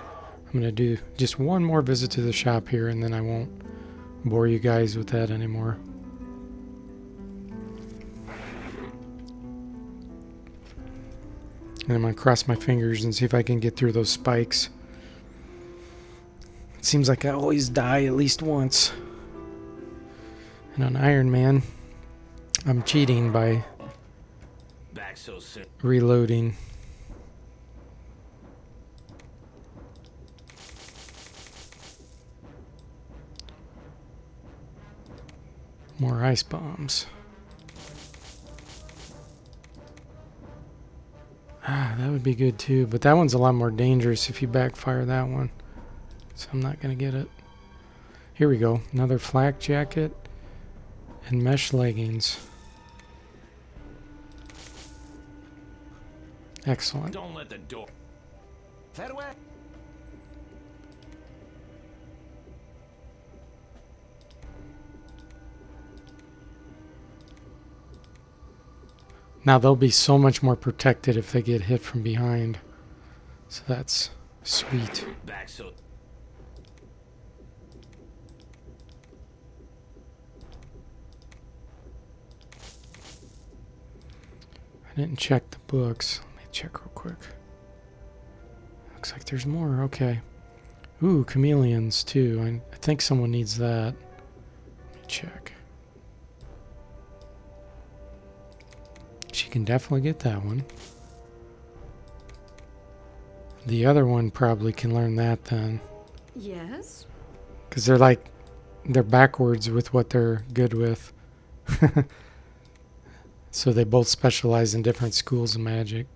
I'm going to do just one more visit to the shop here, and then I won't bore you guys with that anymore. And I'm going to cross my fingers and see if I can get through those spikes. It seems like I always die at least once. And on Iron Man, I'm cheating by back so soon. reloading. More ice bombs. Ah, that would be good too, but that one's a lot more dangerous if you backfire that one. So I'm not going to get it. Here we go. Another flak jacket and mesh leggings. Excellent. Don't let the door. Farewell. Now they'll be so much more protected if they get hit from behind. So that's sweet. Back so. I didn't check the books. Let me check real quick. Looks like there's more. Okay. Ooh, chameleons too. I think someone needs that. Let me check. She can definitely get that one. The other one probably can learn that then. Yes? Because they're backwards with what they're good with. So they both specialize in different schools of magic.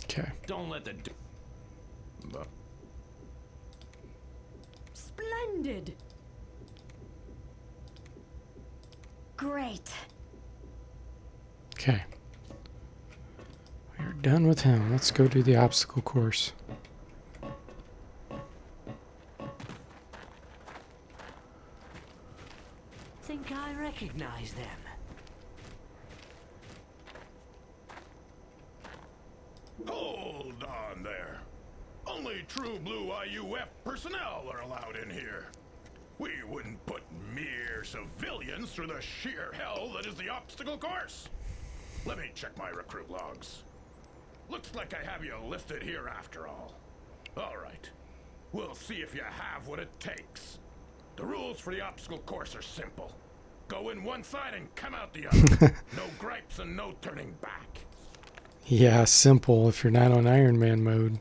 Okay. Don't let the Splendid. Great. Okay. We're done with him. Let's go do the obstacle course. Think I recognize them. Only true blue IUF personnel are allowed in here. We wouldn't put mere civilians through the sheer hell that is the obstacle course. Let me check my recruit logs. Looks like I have you listed here after all. All right. We'll see if you have what it takes. The rules for the obstacle course are simple. Go in one side and come out the other. No gripes and no turning back. Yeah, simple if you're not on Iron Man mode.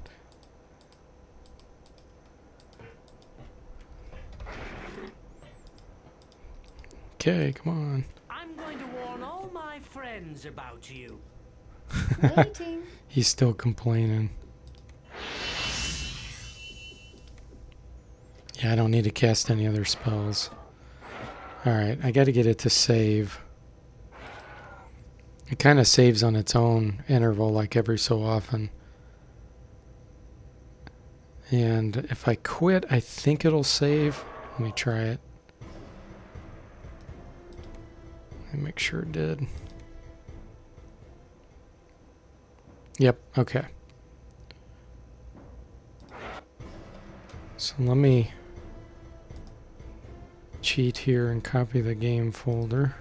Okay, come on. I'm going to warn all my friends about you. Waiting. He's still complaining. Yeah, I don't need to cast any other spells. Alright, I gotta get it to save. It kind of saves on its own interval, like every so often. And if I quit, I think it'll save. Let me try it. Let me make sure it did. Yep, okay. So let me cheat here and copy the game folder.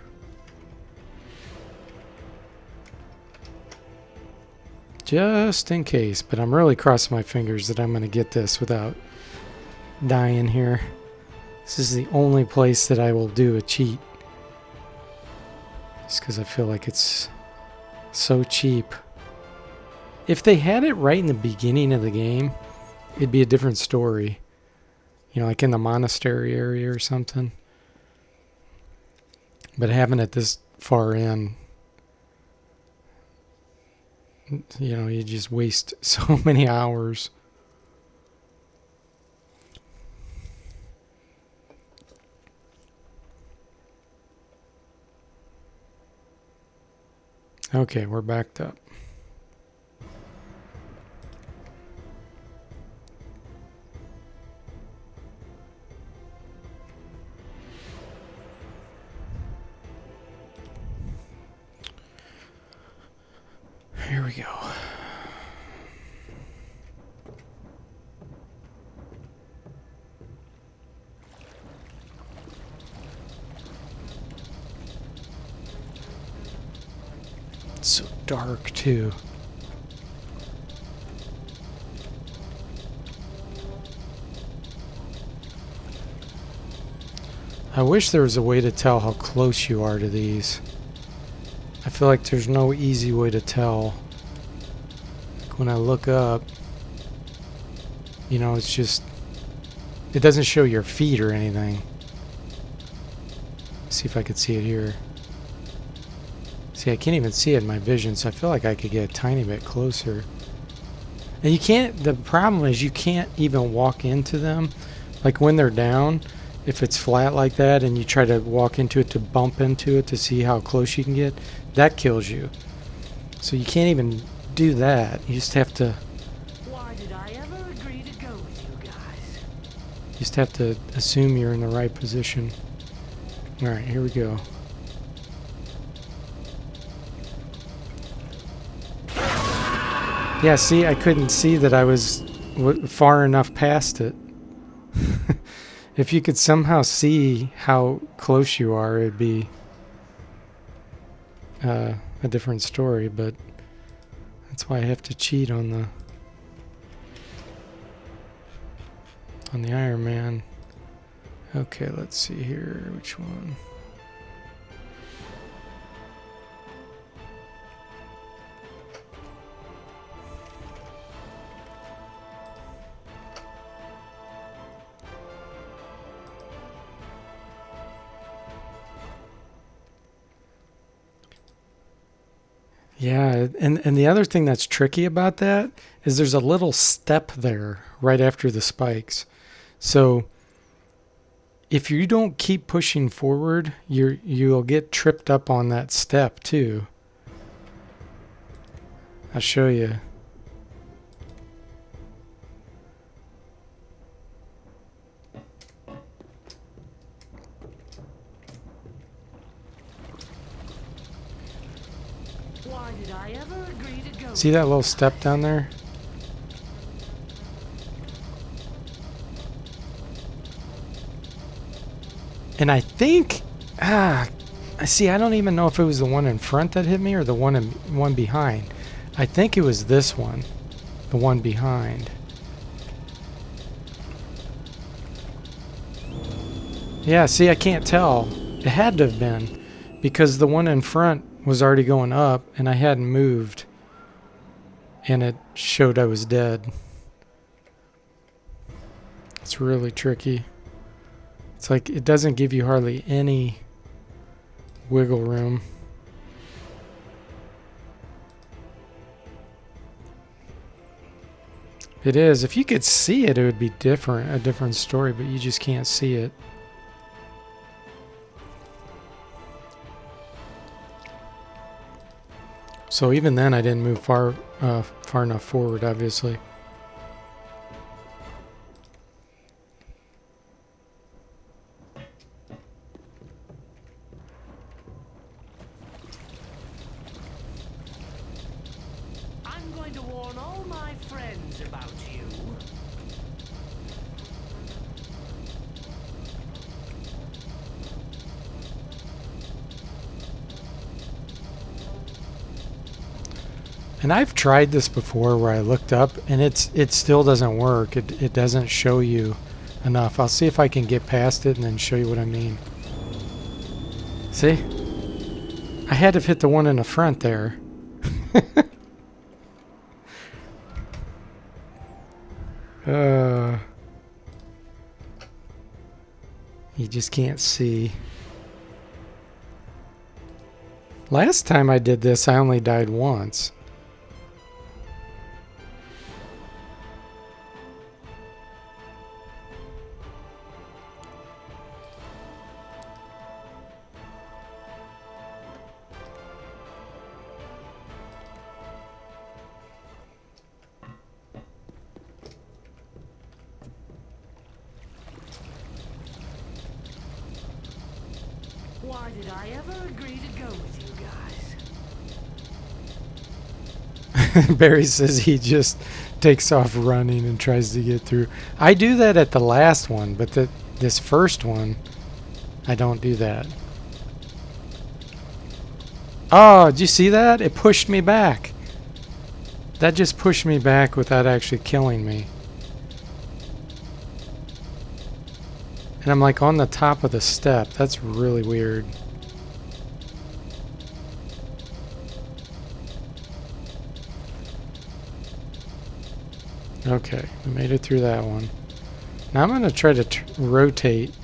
Just in case, but I'm really crossing my fingers that I'm going to get this without dying here. This is the only place that I will do a cheat. Just because I feel like it's so cheap. If they had it right in the beginning of the game, it'd be a different story. You know, like in the monastery area or something. But having it this far in, you know, you just waste so many hours. Okay, we're backed up. Here we go. It's so dark too. I wish there was a way to tell how close you are to these. I feel like there's no easy way to tell. Like when I look up, you know, it's just, it doesn't show your feet or anything. Let's see if I could see it here. See, I can't even see it in my vision, so I feel like I could get a tiny bit closer. And you can't, the problem is you can't even walk into them. Like when they're down, if it's flat like that and you try to walk into it to bump into it to see how close you can get, that kills you. So you can't even do that. You just have to... Why did I ever agree to go with you guys? You just have to assume you're in the right position. Alright, here we go. Yeah, see, I couldn't see that I was far enough past it. If you could somehow see how close you are, it'd be a different story, but that's why I have to cheat on the Iron Man. Okay, let's see here, which one? Yeah, and the other thing that's tricky about that is there's a little step there right after the spikes. So if you don't keep pushing forward, you'll get tripped up on that step too. I'll show you. Why did I ever agree to go? See that little step down there? And I think, see, I don't even know if it was the one in front that hit me or the one behind. I think it was this one, the one behind. Yeah, see, I can't tell. It had to have been because the one in front was already going up and I hadn't moved. And it showed I was dead. It's really tricky. It's like it doesn't give you hardly any wiggle room. It is. If you could see it, it would be different, a different story, but you just can't see it. So even then, I didn't move far enough forward, obviously. I'm going to warn all my friends about you. And I've tried this before where I looked up and it still doesn't work. It doesn't show you enough. I'll see if I can get past it and then show you what I mean. See? I had to hit the one in the front there. You just can't see. Last time I did this, I only died once. Why did I ever agree to go with you guys? Barry says he just takes off running and tries to get through. I do that at the last one, but this first one, I don't do that. Oh, did you see that? It pushed me back. That just pushed me back without actually killing me. And I'm like on the top of the step. That's really weird. Okay, we made it through that one. Now I'm going to try to rotate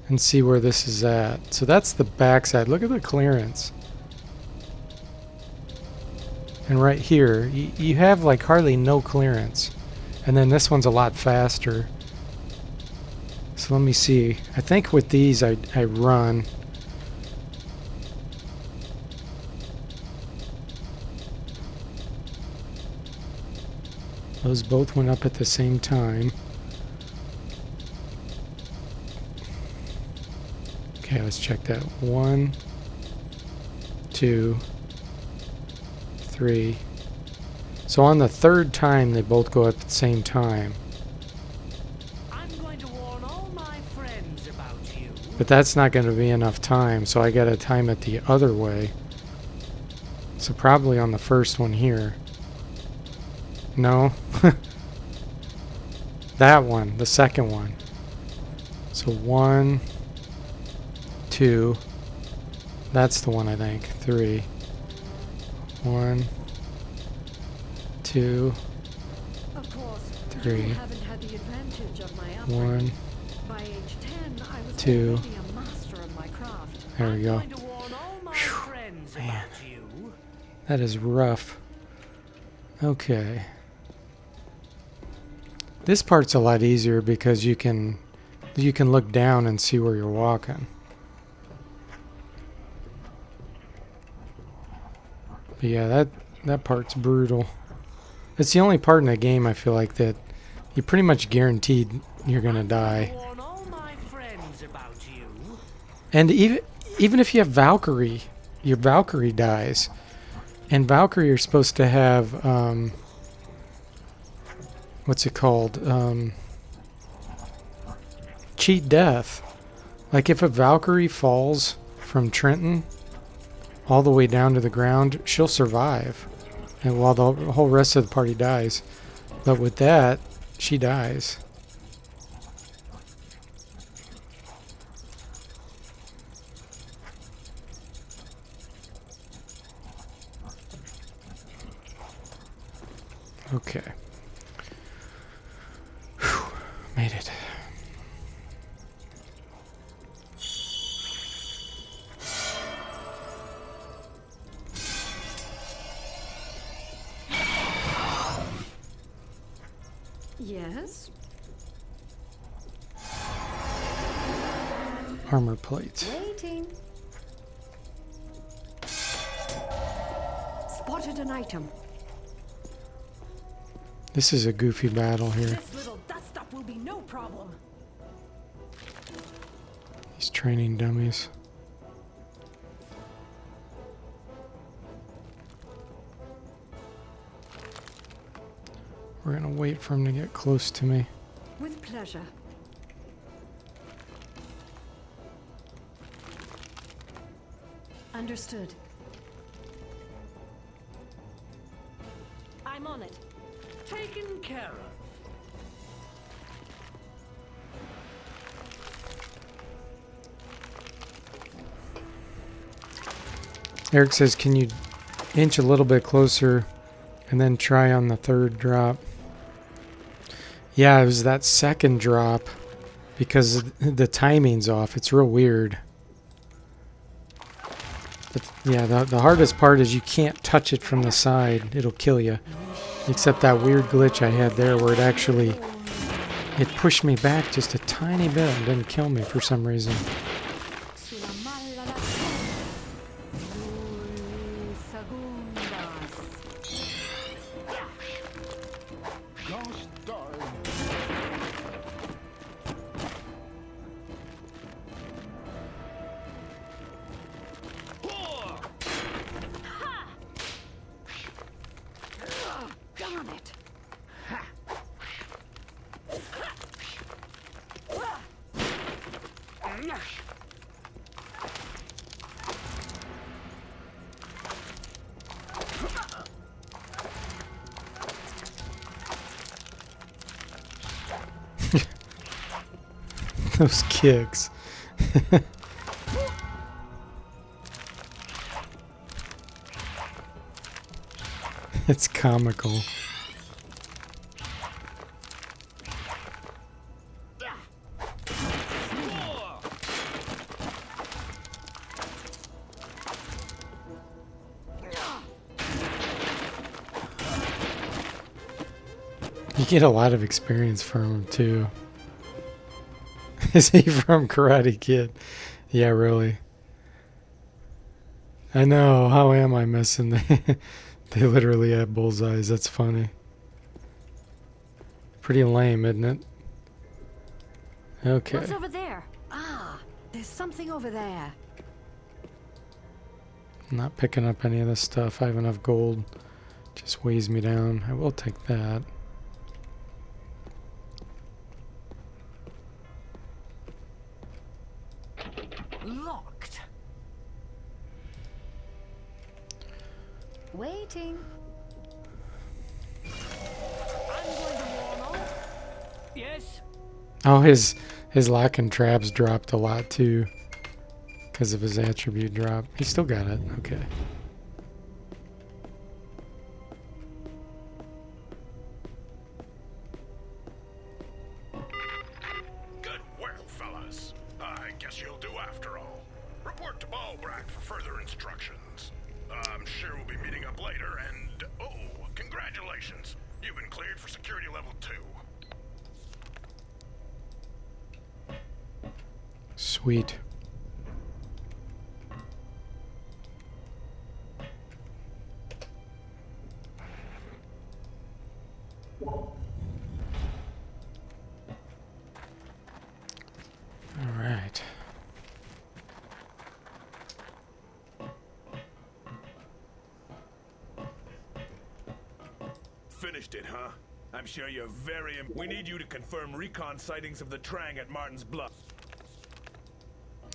and see where this is at. So that's the back side. Look at the clearance. And right here, you have like hardly no clearance. And then this one's a lot faster. So let me see. I think with these I run. Those both went up at the same time. Okay, let's check that. 1, 2, 3. So on the third time they both go at the same time. But that's not going to be enough time, so I got to time it the other way. So probably on the first one here. No. That one, the second one. So 1, 2. That's the one, I think. 3. 1, 2, Of course, 3. you haven't had the advantage of my 1, By age 10, I was 2. already a master of my craft. There we go. Man, that is rough. Okay. This part's a lot easier because you can look down and see where you're walking. But yeah, that part's brutal. It's the only part in the game I feel like that you're pretty much guaranteed you're gonna die. And even if you have Valkyrie, your Valkyrie dies. And Valkyrie are supposed to have what's it called? Cheat death. Like if a Valkyrie falls from Trenton all the way down to the ground, she'll survive. And while the whole rest of the party dies. But with that, she dies. Okay. Whew, made it. Yes? Armor plates. Waiting. Spotted an item. This is a goofy battle here. This little dust up will be no problem. These training dummies. We're gonna wait for him to get close to me. With pleasure. Understood. I'm on it. Taken care of. Eric says, can you inch a little bit closer and then try on the third drop? Yeah, it was that second drop because the timing's off. It's real weird. But yeah, the hardest part is you can't touch it from the side. It'll kill you. Except that weird glitch I had there where it pushed me back just a tiny bit and didn't kill me for some reason. Gosh darn. Darn it. Those kicks. It's comical. You get a lot of experience from him too. Is he from Karate Kid? Yeah, really. I know. How am I missing? They literally have bullseyes. That's funny. Pretty lame, isn't it? Okay. What's over there? Ah, there's something over there. I'm not picking up any of this stuff. I have enough gold. Just weighs me down. I will take that. Locked. Waiting. I'm going to warn off. Yes. Oh, his lock and traps dropped a lot too. Because of his attribute drop. He still got it. Okay. Good work, fellas. I guess you'll do after all. Report to Ballbrack for further instructions. I'm sure we'll be meeting up later, and oh, congratulations. You've been cleared for security level 2. Sweet. All right. Finished it, huh? I'm sure you're very... We need you to confirm recon sightings of the Trang at Martin's Bluff.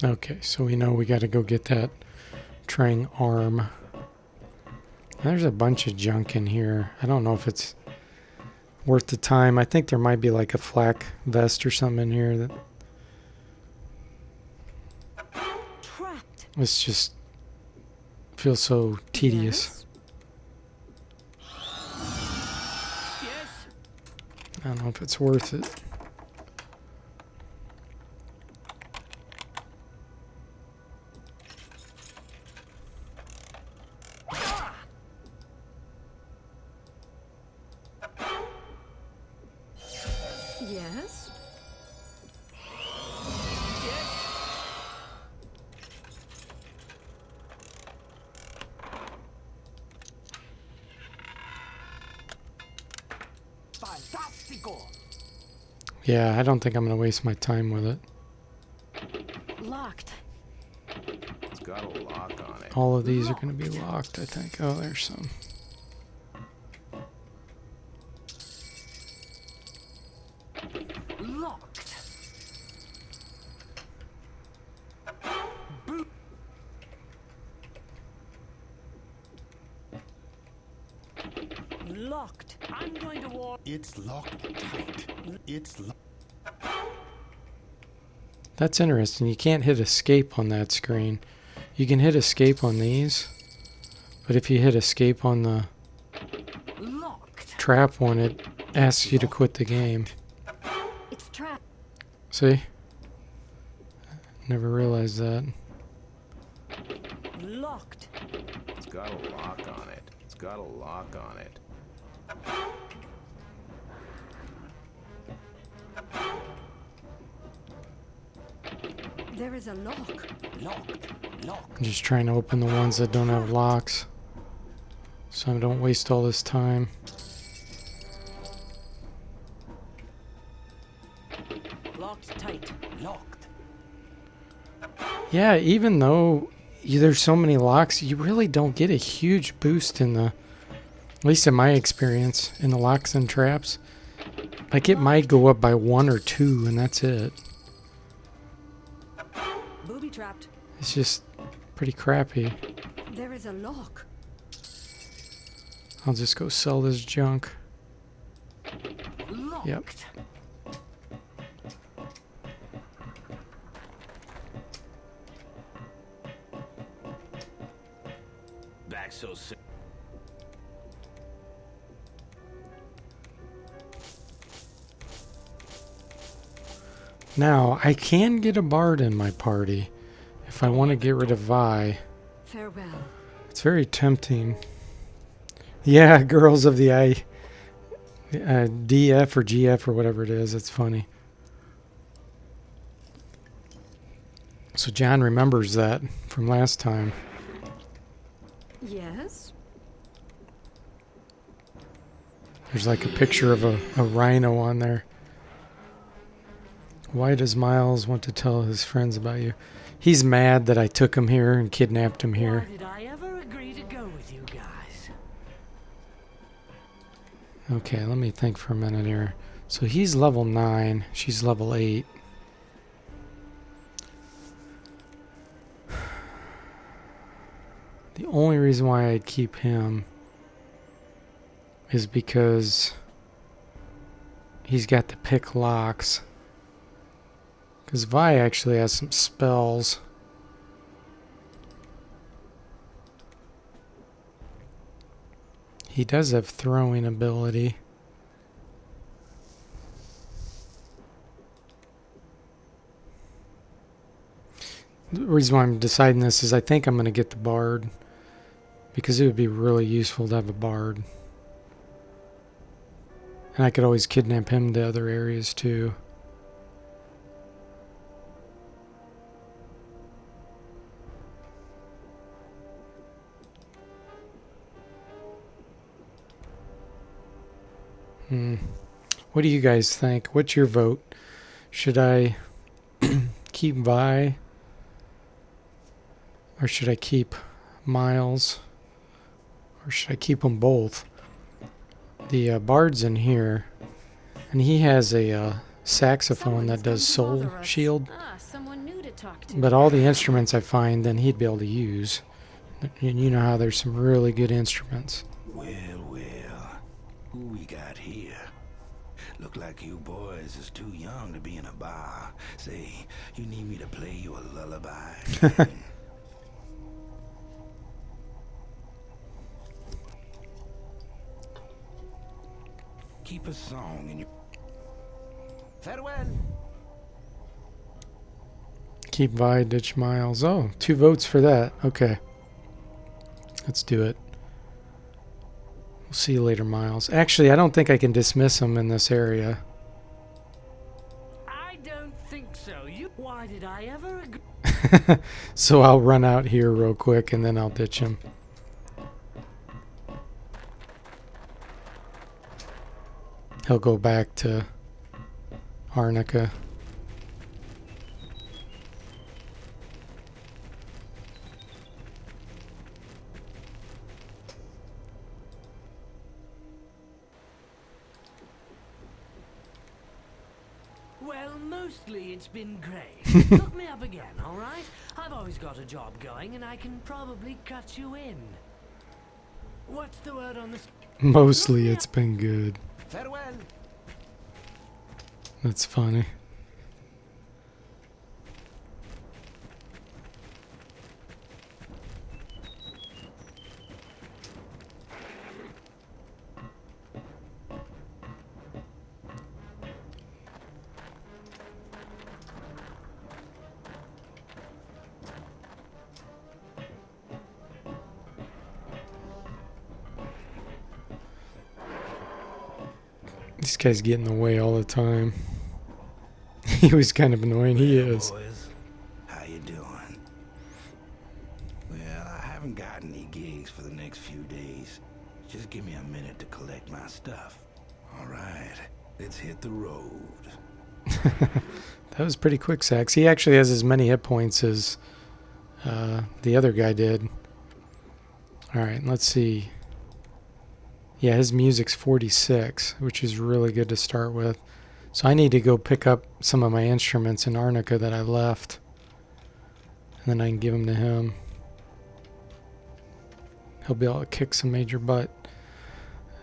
Okay, so we know we got to go get that Trang arm. There's a bunch of junk in here. I don't know if it's worth the time. I think there might be like a flak vest or something in here that Trapped. it's just feels so tedious. Yes? I don't know if it's worth it. Yes. Fantastico! Yeah, I don't think I'm going to waste my time with it. Locked. It's got a lock on it. All of these are going to be locked, I think. Oh, there's some. Locked. Locked. I'm going to war. It's locked tight. It's locked. That's interesting. You can't hit escape on that screen. You can hit escape on these, but if you hit escape on the Locked. trap one, it asks you to quit the game. It's trapped. See? Never realized that. Locked. It's got a lock on it. It's got a lock on it. There is a lock. Locked. Locked. I'm just trying to open the ones that don't have locks, so I don't waste all this time. Locked tight. Locked. Yeah, even though there's so many locks, you really don't get a huge boost in the, at least in my experience, in the locks and traps. Like it might go up by 1 or 2 and that's it. Booby trapped. It's just pretty crappy. There is a lock. I'll just go sell this junk. Locked. Yep. Back so soon. Now, I can get a bard in my party if I want to get rid of Vi. Farewell. It's very tempting. Yeah, Girls of the Eye. DF or GF or whatever it is. It's funny. So John remembers that from last time. Yes. There's like a picture of a rhino on there. Why does Miles want to tell his friends about you? He's mad that I took him here and kidnapped him here. Why did I ever agree to go with you guys? Okay, let me think for a minute here. So he's level 9. She's level 8. The only reason why I'd keep him is because he's got the pick locks. Because Vi actually has some spells. He does have throwing ability. The reason why I'm deciding this is I think I'm going to get the bard. Because it would be really useful to have a bard. And I could always kidnap him to other areas too. What do you guys think? What's your vote? Should I keep Vi? Or should I keep Miles? Or should I keep them both? The bard's in here. And he has a saxophone that does soul shield. Ah, someone new to talk to. But all the instruments I find, then he'd be able to use. And you know how there's some really good instruments. Well, who we got here? Look like you boys is too young to be in a bar. Say, you need me to play you a lullaby. Keep a song in your... Farewell. Keep Vi, ditch Miles. Oh, 2 votes for that. Okay. Let's do it. We'll see you later, Miles. Actually, I don't think I can dismiss him in this area. I don't think so. Why did I ever agree? So I'll run out here real quick and then I'll ditch him. He'll go back to Arnica. Well, mostly it's been great. Look me up again, all right? I've always got a job going, and I can probably cut you in. What's the word on this? Mostly it's been good. Farewell. That's funny. This guy's getting in the way all the time. He was kind of annoying. He is. Boys, how you doing? Well, I haven't got any gigs for the next few days. Just give me a minute to collect my stuff. All right, let's hit the road. That was pretty quick, Sax. He actually has as many hit points as the other guy did. All right, let's see. Yeah, his music's 46, which is really good to start with. So I need to go pick up some of my instruments in Arnica that I left. And then I can give them to him. He'll be able to kick some major butt.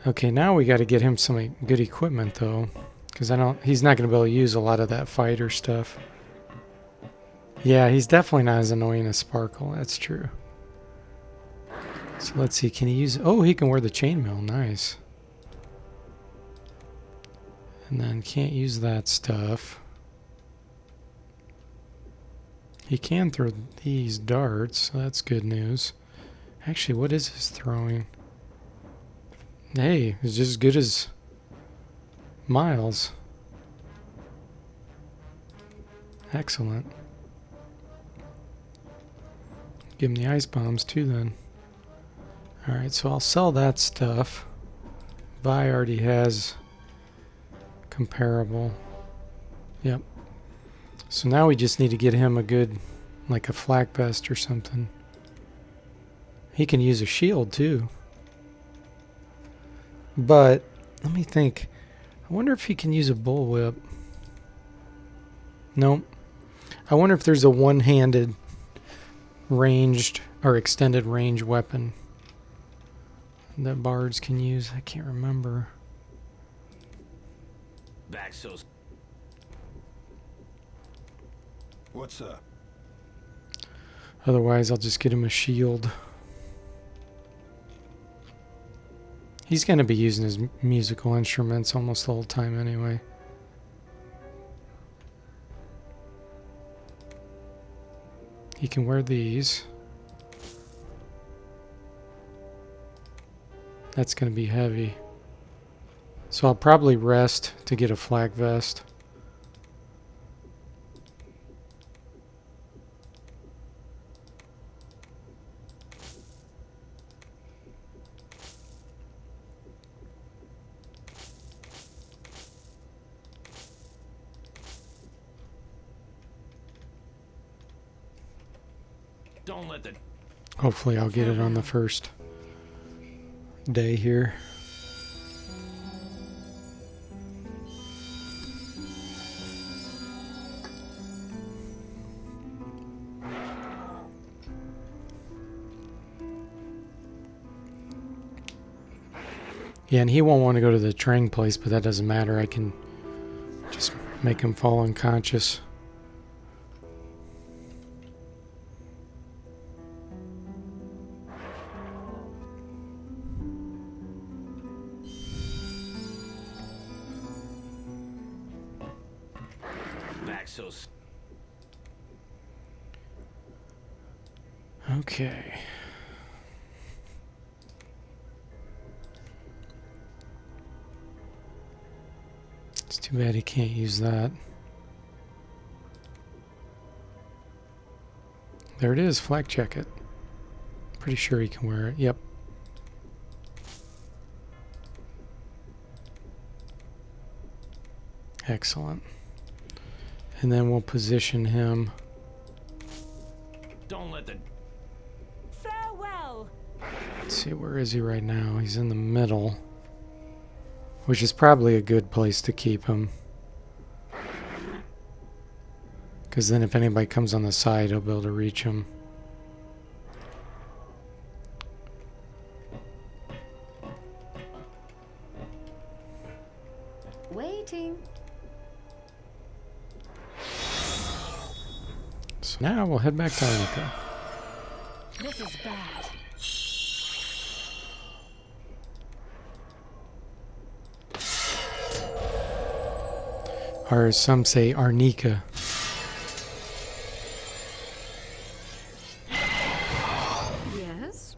Okay, now we got to get him some good equipment, though. Because he's not going to be able to use a lot of that fighter stuff. Yeah, he's definitely not as annoying as Sparkle. That's true. So let's see, can he use... Oh, he can wear the chainmail. Nice. And then can't use that stuff. He can throw these darts, so that's good news. Actually, what is his throwing? Hey, he's just as good as Miles. Excellent. Give him the ice bombs too then. Alright, so I'll sell that stuff. Vi already has comparable. Yep. So now we just need to get him a good, like a flak vest or something. He can use a shield too. But, let me think. I wonder if he can use a bullwhip. Nope. I wonder if there's a one-handed ranged or extended range weapon that bards can use. I can't remember. Back so. What's up? Otherwise, I'll just get him a shield. He's going to be using his musical instruments almost the whole time anyway. He can wear these. That's going to be heavy. So I'll probably rest to get a flak vest. Don't let the... Hopefully I'll get it on the first day here. Yeah, and he won't want to go to the train place, but that doesn't matter. I can just make him fall unconscious. Back so soon. Okay. It's too bad he can't use that. There it is, flak jacket. Pretty sure he can wear it. Yep. Excellent. And then we'll position him. Don't let the... Farewell. Let's see, where is he right now? He's in the middle, which is probably a good place to keep him. Because then if anybody comes on the side, he'll be able to reach him. Waiting. So now we'll head back to Arnica. This is bad. Or as some say, Arnica. Yes?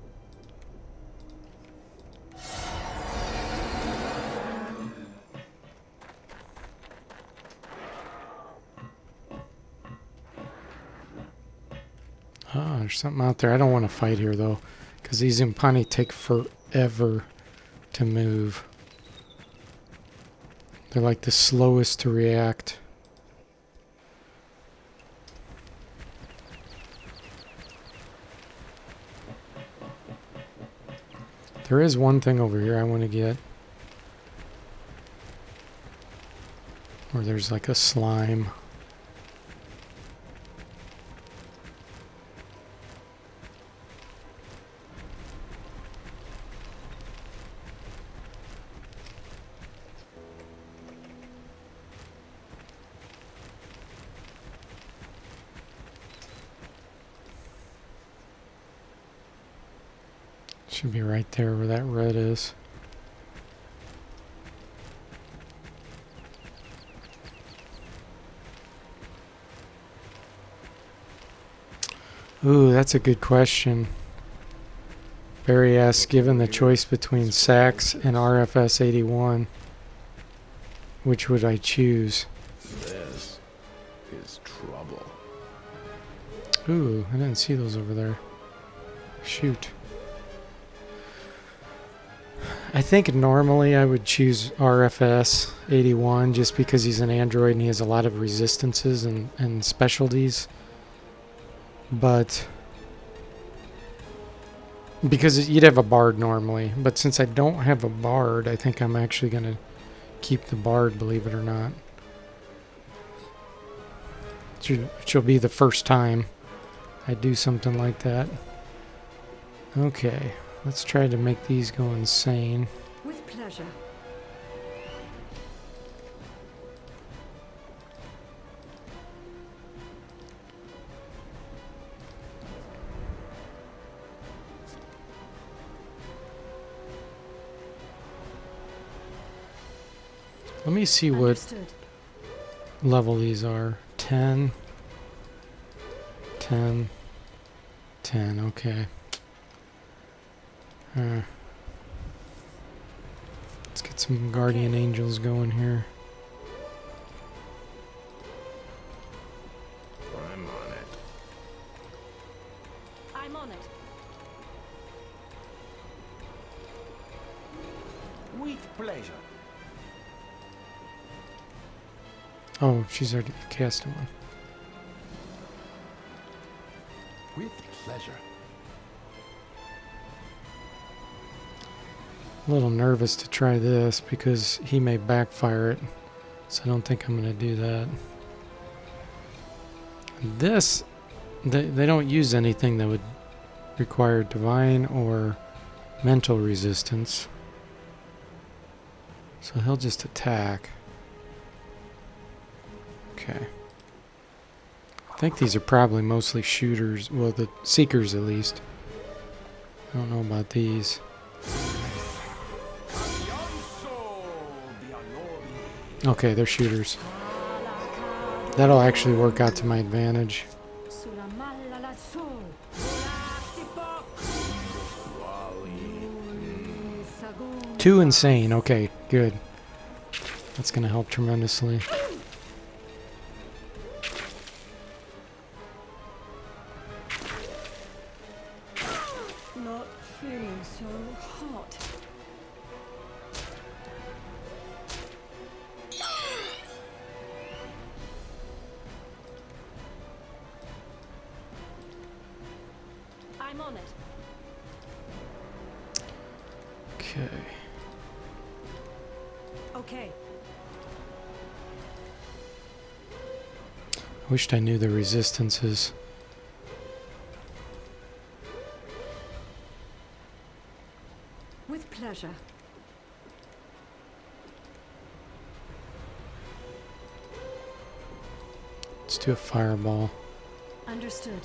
Oh, there's something out there. I don't want to fight here, though, because these Umpani take forever to move. They're like the slowest to react. There is one thing over here I want to get. Where there's like a slime. Should be right there where that red is. Ooh, that's a good question. Barry asks, given the choice between SAX and RFS 81, which would I choose? This is trouble. Ooh, I didn't see those over there. Shoot. I think normally I would choose RFS 81 just because he's an android and he has a lot of resistances and specialties. But because you'd have a bard normally, but since I don't have a bard, I think I'm actually going to keep the bard, believe it or not. She'll be the first time I do something like that. Okay, let's try to make these go insane. With pleasure. Let me see what Understood. level these are. 10, 10, 10, okay. Let's get some guardian angels going here. I'm on it. I'm on it. With pleasure. Oh, she's already cast one. With pleasure. A little nervous to try this because he may backfire it, so I don't think I'm going to do that. This, they don't use anything that would require divine or mental resistance. So he'll just attack. Okay. I think these are probably mostly shooters. Well, the seekers at least. I don't know about these. Okay, they're shooters. That'll actually work out to my advantage. Too insane. Okay, good. That's gonna help tremendously. Not feeling so hot. I'm on it. Okay. Okay. I wished I knew the resistances. With pleasure. Let's do a fireball. Understood.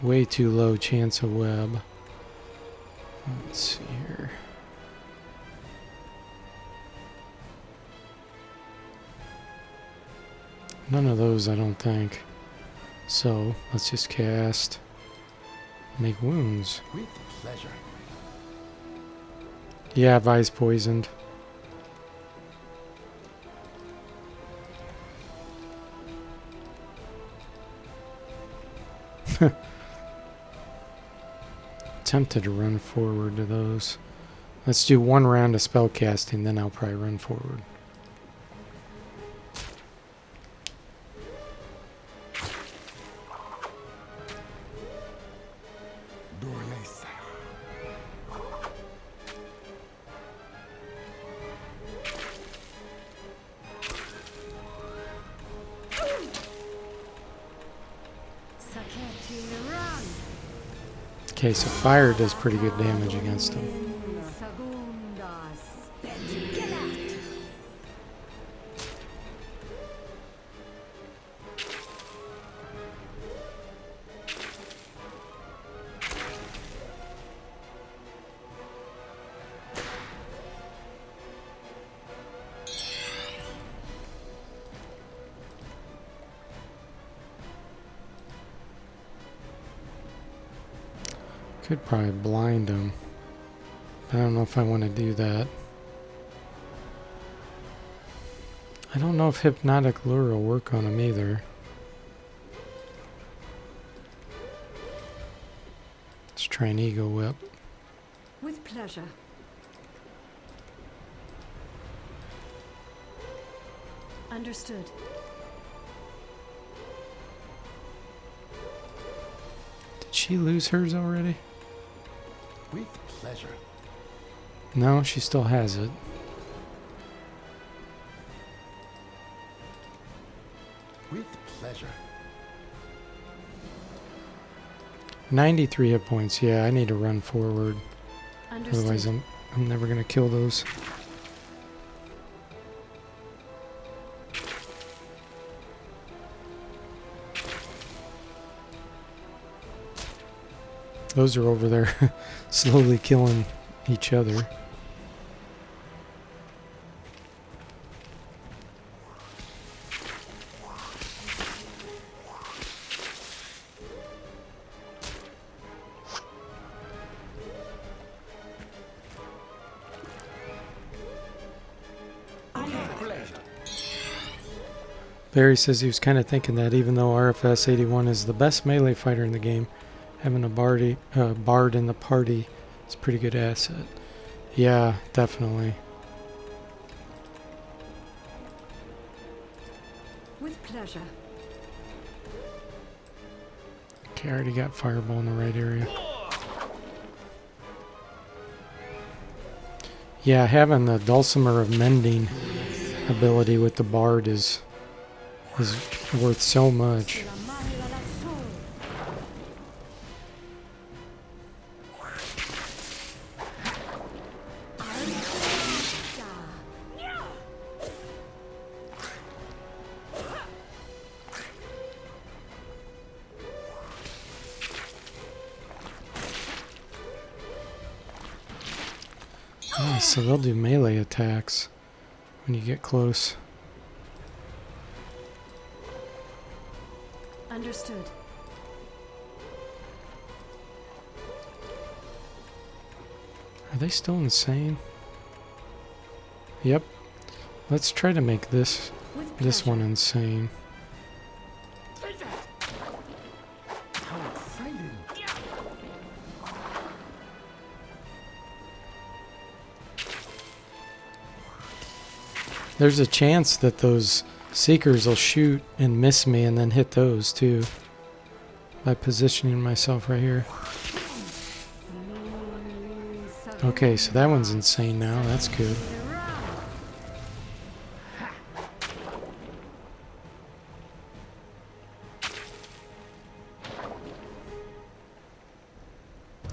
Way too low chance of web. Let's see here. None of those, I don't think. So, let's just cast. Make wounds. With pleasure. Yeah, Vi's poisoned. Tempted to run forward to those. Let's do one round of spell casting, then I'll probably run forward. Okay, so fire does pretty good damage against him. Could probably blind him. I don't know if I want to do that. I don't know if Hypnotic Lure will work on him either. Let's try an Ego Whip. With pleasure. Understood. Did she lose hers already? With pleasure. No, she still has it. With pleasure. 93 hit points. Yeah, I need to run forward. Understood. Otherwise, I'm never gonna kill those. Those are over there slowly killing each other. Barry says he was kind of thinking that even though RFS 81 is the best melee fighter in the game, having a bard in the party is a pretty good asset. Yeah, definitely. With pleasure. Okay, I already got fireball in the right area. Yeah, having the Dulcimer of Mending ability with the bard is worth so much. Ah, so they'll do melee attacks when you get close. Understood. Are they still insane? Yep. Let's try to make this one insane. There's a chance that those seekers will shoot and miss me and then hit those too by positioning myself right here. Okay, so that one's insane now. That's good.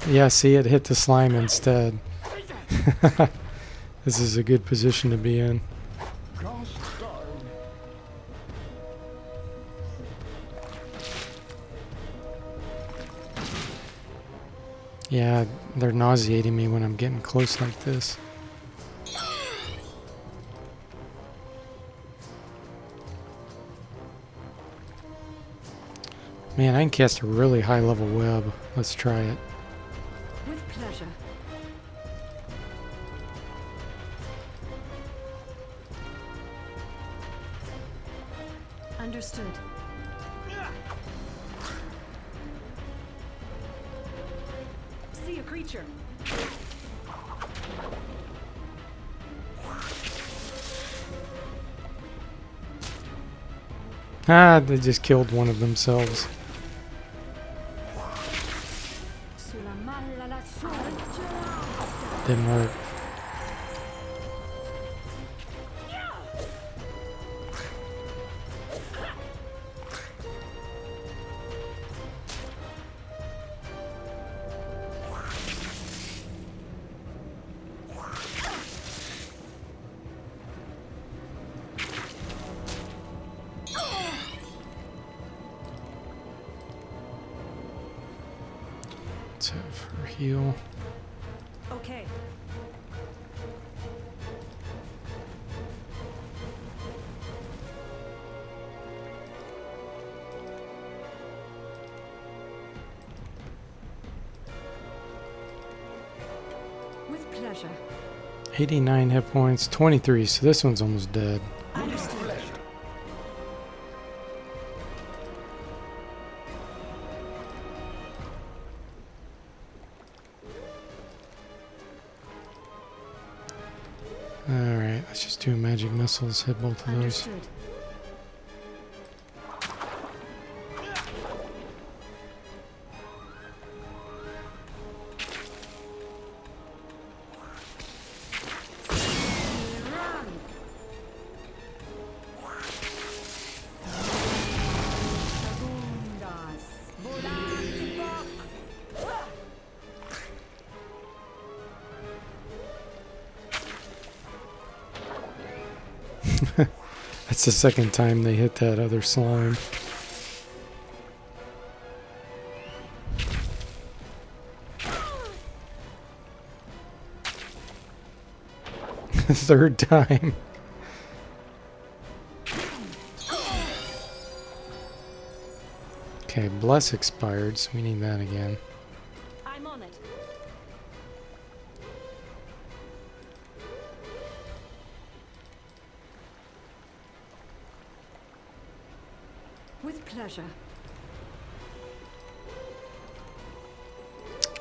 Yeah, see, it hit the slime instead. This is a good position to be in. Yeah, they're nauseating me when I'm getting close like this. Man, I can cast a really high level web. Let's try it. With pleasure. Understood. See a creature. Ah, they just killed one of themselves. Didn't work. Let's have her heal. Okay. With pleasure. 89 hit points, 23, so this one's almost dead. Understood. Alright, let's just do magic missiles, hit both of those. Understood. That's the second time they hit that other slime. Third time. Okay, Bless expired, so we need that again. I'm on it. With pleasure.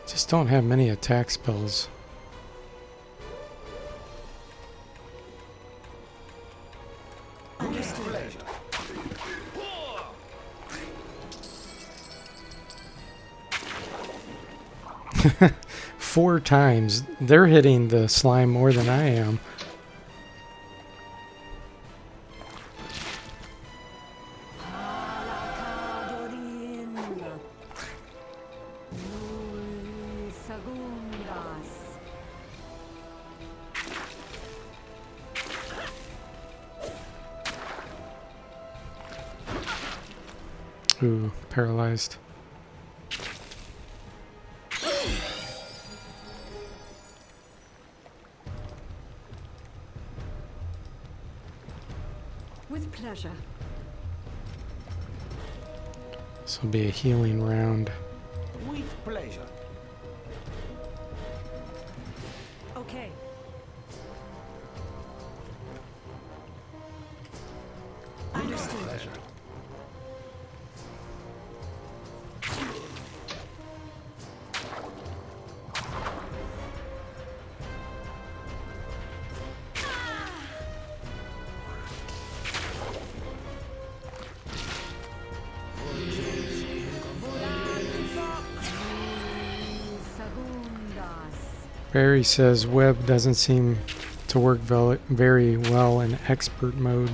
Just don't have many attack spells. Understood. 4 times. They're hitting the slime more than I am. Ooh, paralyzed. With pleasure. This will be a healing round. With pleasure. Okay. Understood. Pleasure. Barry says web doesn't seem to work very well in expert mode.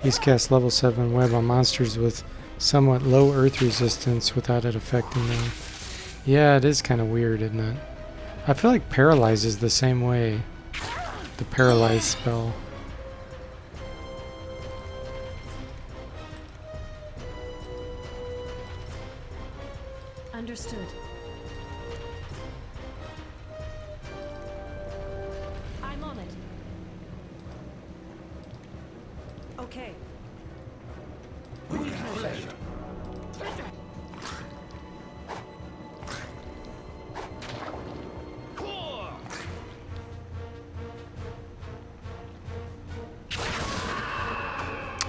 He's cast level 7 web on monsters with somewhat low earth resistance without it affecting them. Yeah, it is kind of weird, isn't it? I feel like paralyze is the same way. The paralyze spell. Understood. I'm on it. Okay. With pleasure.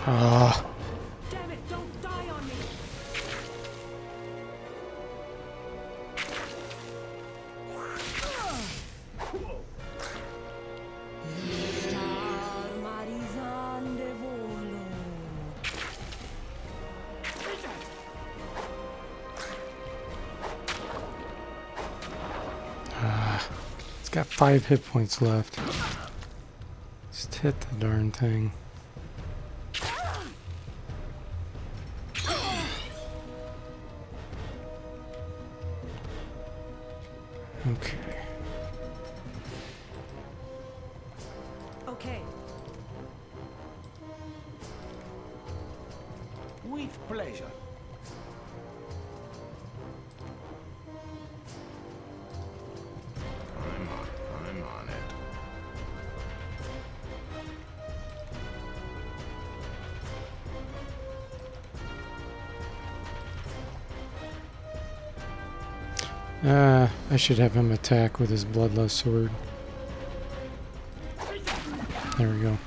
Ah, Damn it, don't die on me. it's got 5 hit points left. Just hit the darn thing. Okay. Okay. With pleasure. I'm on it. I should have him attack with his bloodlust sword. There we go.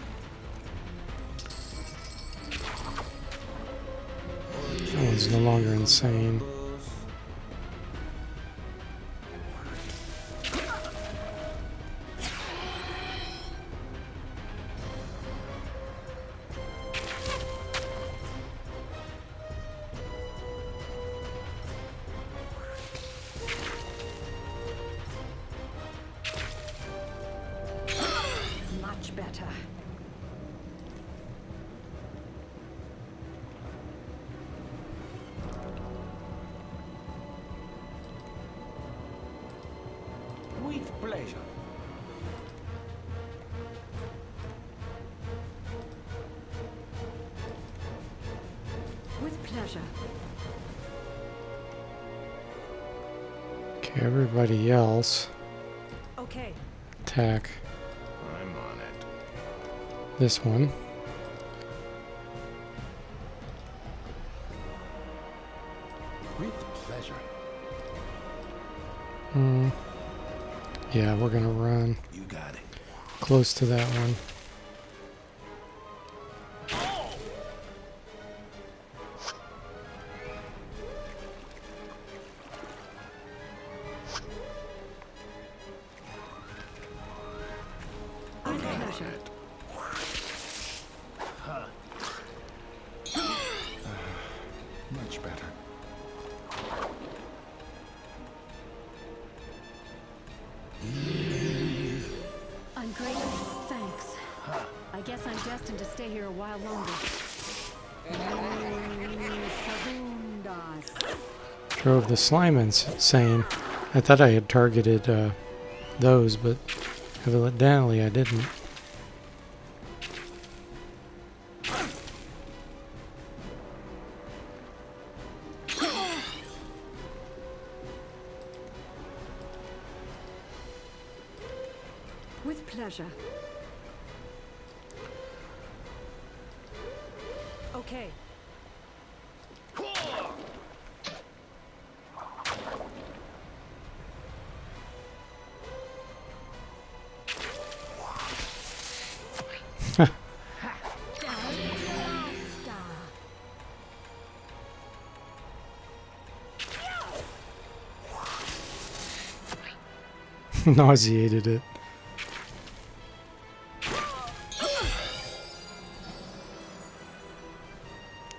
That one's no longer insane. Much better. With pleasure. With pleasure. Okay, everybody else Okay. attack I'm on it. this one. With pleasure. Yeah, we're gonna run You got it. close to that one. With pleasure. Much better. I'm grateful. Thanks. I guess I'm destined to stay here a while longer. Segundas. Drove the Slimans saying, I thought I had targeted those, but evidently I didn't. With pleasure. Okay. Nauseated it.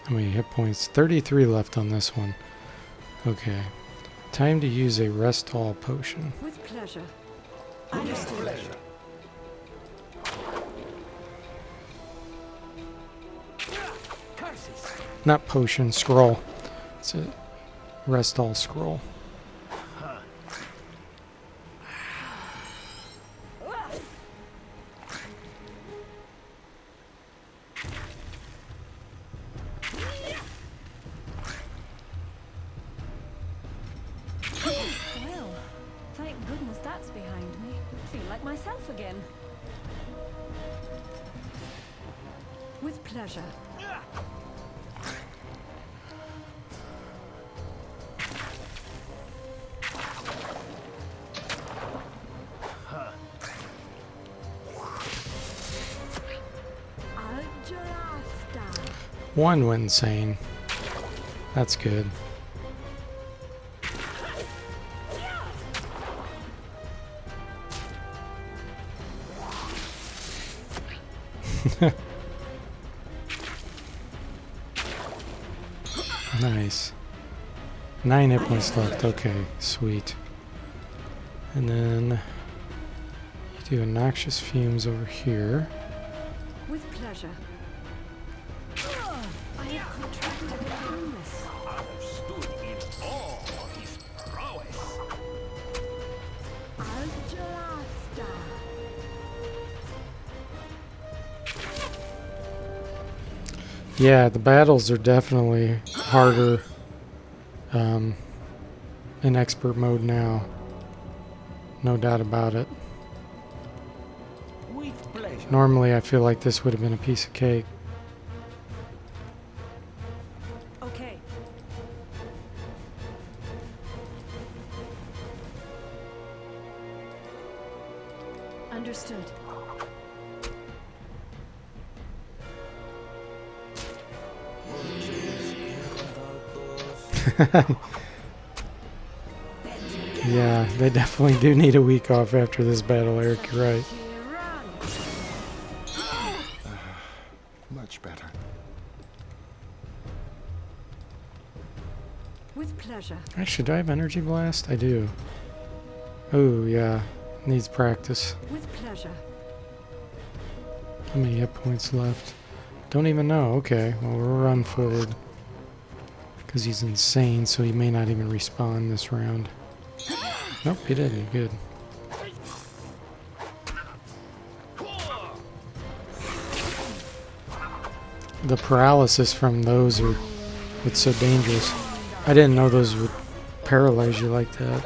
How many hit points? 33 left on this one. Okay. Time to use a rest all potion. With pleasure. Not potion, scroll. It's a rest all scroll. Well, thank goodness that's behind me. Feel like myself again. With pleasure. One went insane. That's good. Nice. 9 hit points left. Okay, sweet. And then you do noxious fumes over here. With pleasure. I have contracted an illness. I have stood in awe of his prowess. Yeah, the battles are definitely harder in expert mode now. No doubt about it. With pleasure. Normally I feel like this would have been a piece of cake. Okay. Understood. Yeah, they definitely do need a week off after this battle, Eric. You're right. Much better. With pleasure. Actually, do I have Energy Blast? I do. Oh, yeah. Needs practice. With pleasure. How many hit points left? Don't even know. Okay, well, we'll run forward. Because he's insane, so he may not even respawn this round. Nope, he didn't. Good. The paralysis from those are what's so dangerous. I didn't know those would paralyze you like that.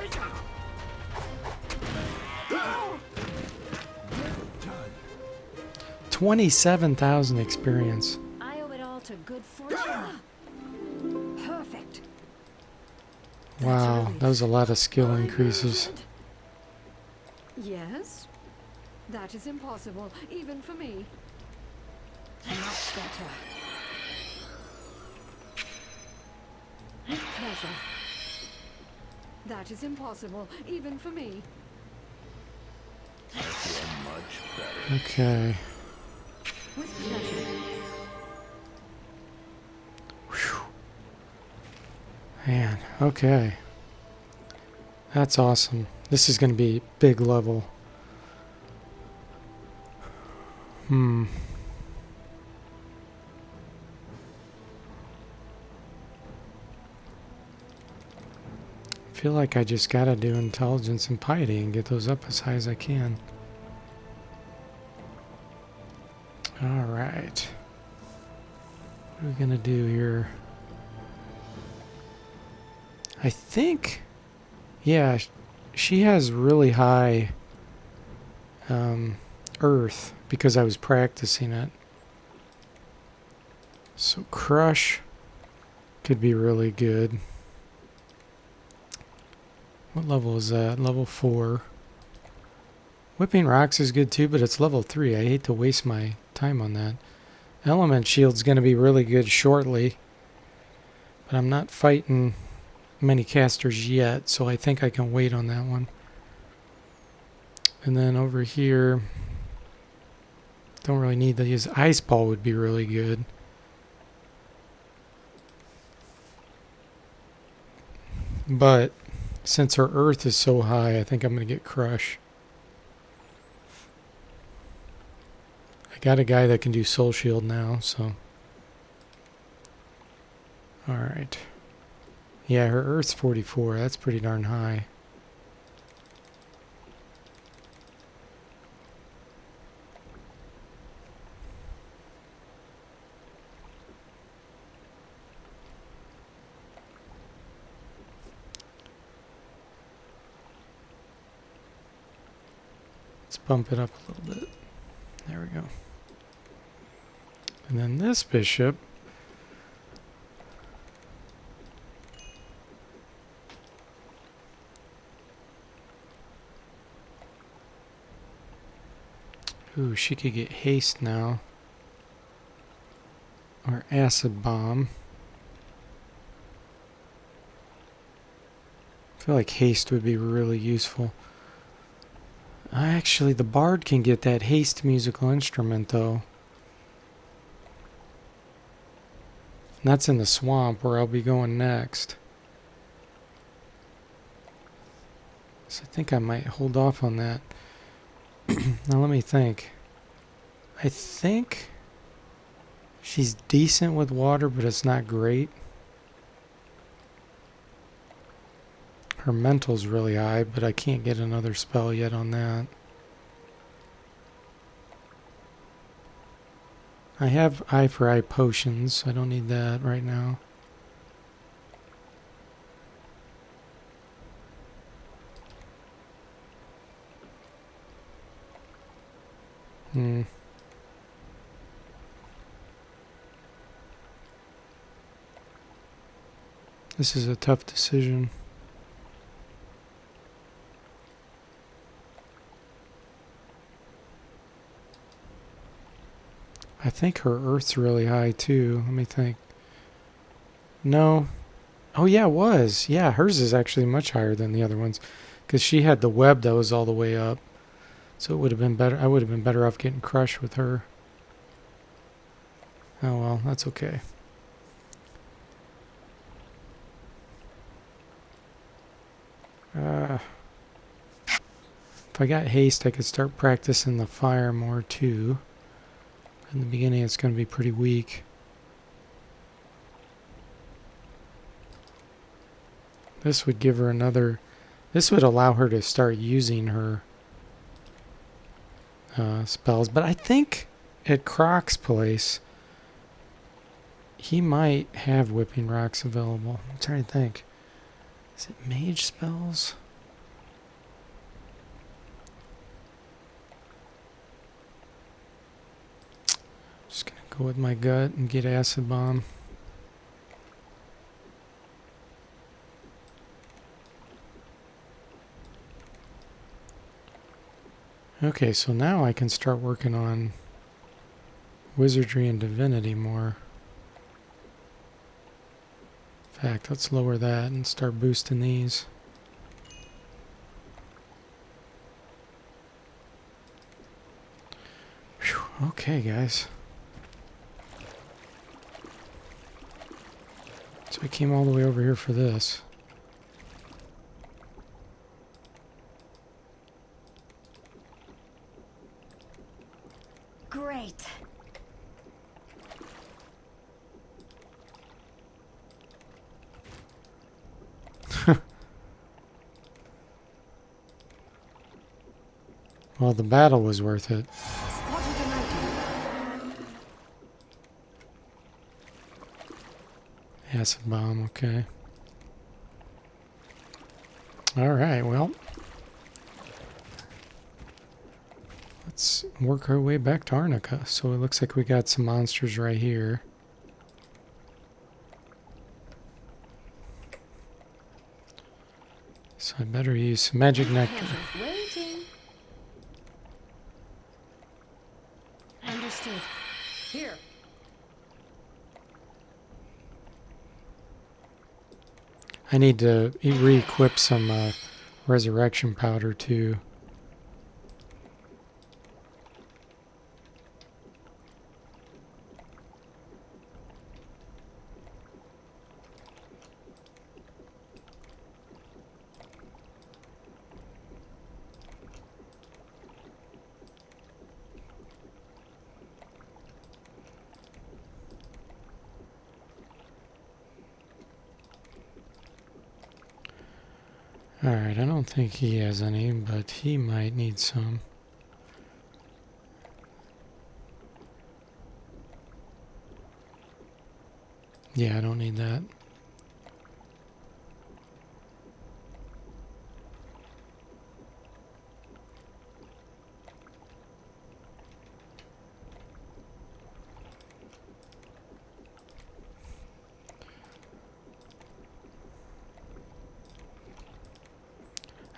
$27,000 experience. I owe it all to good fortune. Perfect. Wow, that was a lot of skill increases. Yes? That is impossible, even for me. Much better. With pleasure. That is impossible, even for me. I feel much better. Okay. With pleasure. Whew. Man, okay. That's awesome. This is going to be big level. I feel like I just gotta do intelligence and piety and get those up as high as I can. Alright. What are we gonna do here? I think, yeah, she has really high earth because I was practicing it. So crush could be really good. What level is that? Level 4. Whipping rocks is good too, but it's level 3. I hate to waste my time on that. Element shield's going to be really good shortly, but I'm not fighting many casters yet, so I think I can wait on that one. And then over here, don't really need to use ice ball would be really good. But since her earth is so high, I think I'm going to get crush. I got a guy that can do soul shield now, so. Alright. Yeah, her earth's 44. That's pretty darn high. Let's bump it up a little bit. There we go. And then this bishop. Ooh, she could get haste now. Or acid bomb. I feel like haste would be really useful. Actually, the bard can get that haste musical instrument, though. And that's in the swamp where I'll be going next. So I think I might hold off on that. Now let me think. I think she's decent with water, but it's not great. Her mental's really high, but I can't get another spell yet on that. I have eye for eye potions, so I don't need that right now. This is a tough decision. I think her earth's really high too. Let me think. No. Oh yeah, it was. Yeah, hers is actually much higher than the other ones. Because she had the web that was all the way up. So it would have been better. I would have been better off getting crushed with her. Oh well, that's okay. If I got haste, I could start practicing the fire more too. In the beginning, it's going to be pretty weak. This would give her another... This would allow her to start using her spells. But I think at Croc's place, he might have whipping rocks available. I'm trying to think. Is it mage spells? Just going to go with my gut and get acid bomb. Okay, so now I can start working on wizardry and divinity more. In fact, let's lower that and start boosting these. Whew, okay, guys. So I came all the way over here for this. Great. Well, the battle was worth it. Acid bomb, okay. Alright, well. Let's work our way back to Arnica. So it looks like we got some monsters right here. So I better use some magic nectar. Waiting. Understood. Here. I need to re-equip some resurrection powder too. Alright, I don't think he has any, but he might need some. Yeah, I don't need that.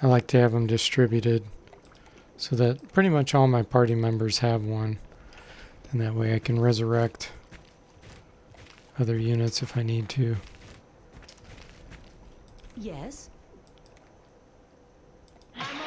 I like to have them distributed so that pretty much all my party members have one. And that way I can resurrect other units if I need to. Yes. I'm on it.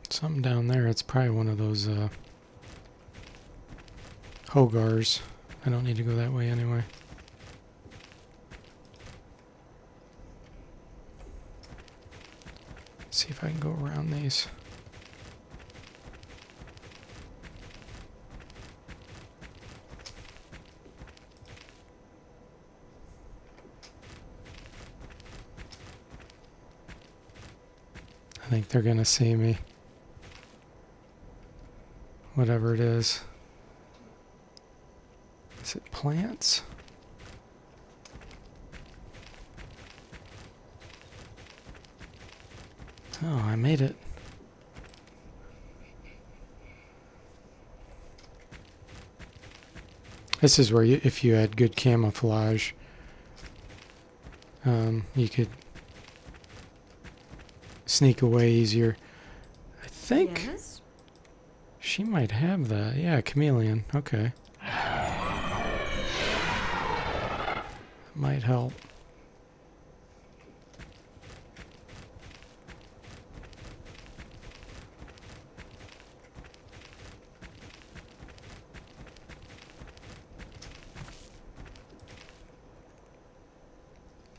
Something down there, it's probably one of those Hogars. I don't need to go that way anyway. See if I can go around these. I think they're gonna see me. Whatever it is. Is it plants? Oh, I made it. This is where you, if you had good camouflage, you could sneak away easier. I think Yes. she might have that. Yeah, chameleon. Okay. That might help.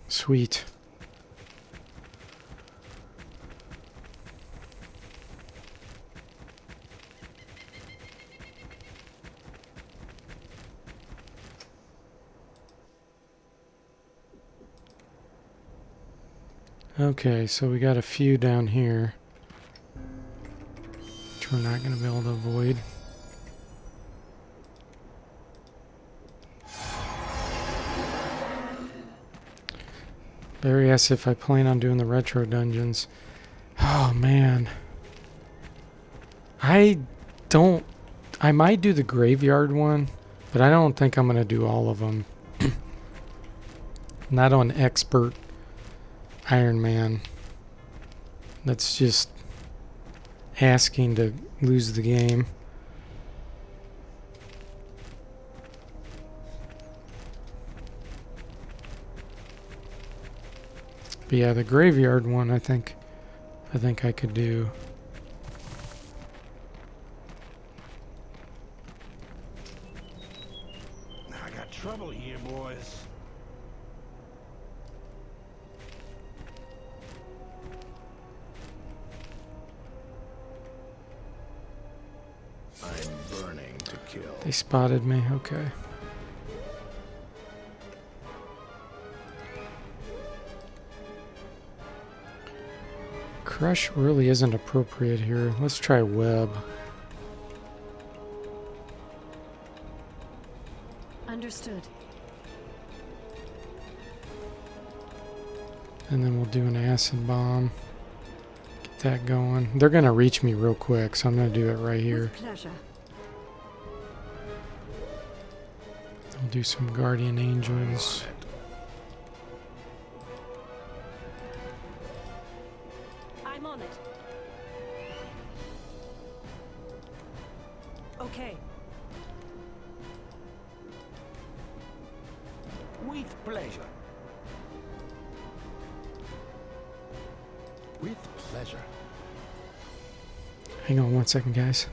Sweet. Okay, so we got a few down here, which we're not going to be able to avoid. Barry asks if I plan on doing the retro dungeons. Oh man. I might do the graveyard one, but I don't think I'm going to do all of them. Not on expert Iron Man. That's just asking to lose the game. But yeah, the graveyard one I think I could do. I got trouble here, boys. I'm burning to kill. They spotted me. Okay. Crush really isn't appropriate here. Let's try web. Understood. And then we'll do an acid bomb. Get that going. They're going to reach me real quick, so I'm going to do it right here. With pleasure. We'll do some guardian angels. I'm on it. Okay. With pleasure. With pleasure. Hang on one second, guys.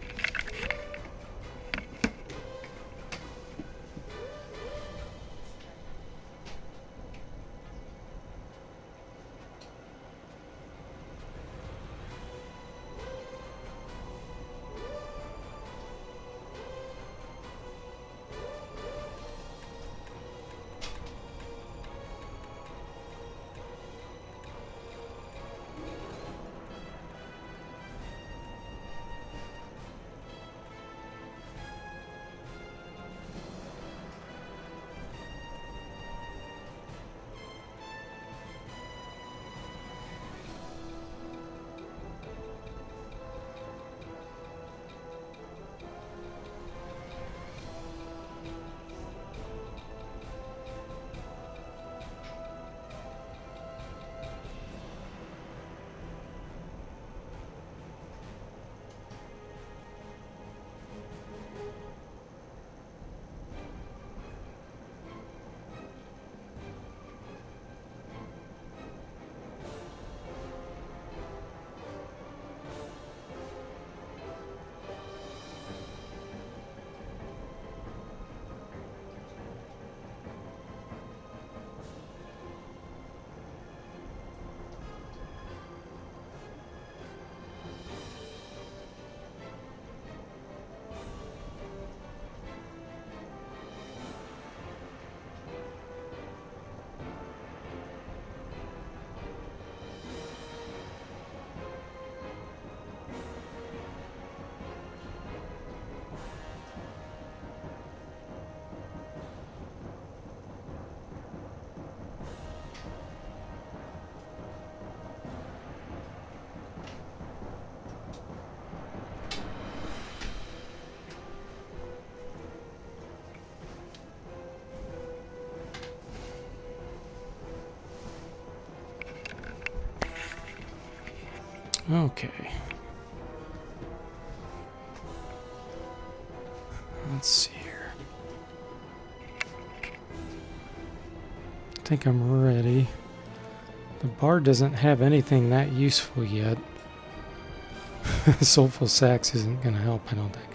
Okay. Let's see here. I think I'm ready. The bar doesn't have anything that useful yet. Soulful Sax isn't going to help, I don't think.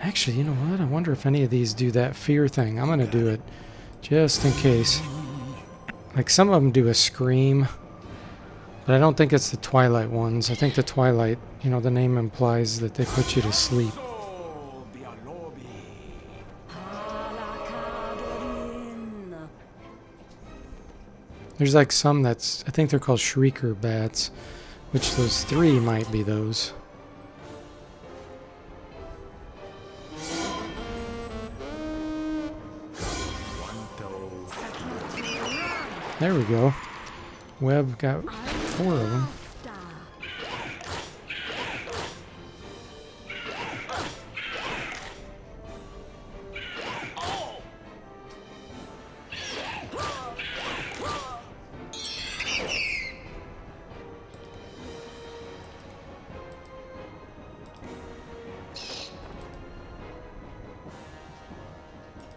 Actually, you know what? I wonder if any of these do that fear thing. I'm going to do it just in case. Like some of them do a scream. But I don't think it's the Twilight ones. I think the Twilight, you know, the name implies that they put you to sleep. There's like some that's, I think they're called Shrieker bats, which those 3 might be those. There we go. Webb got 4 of them.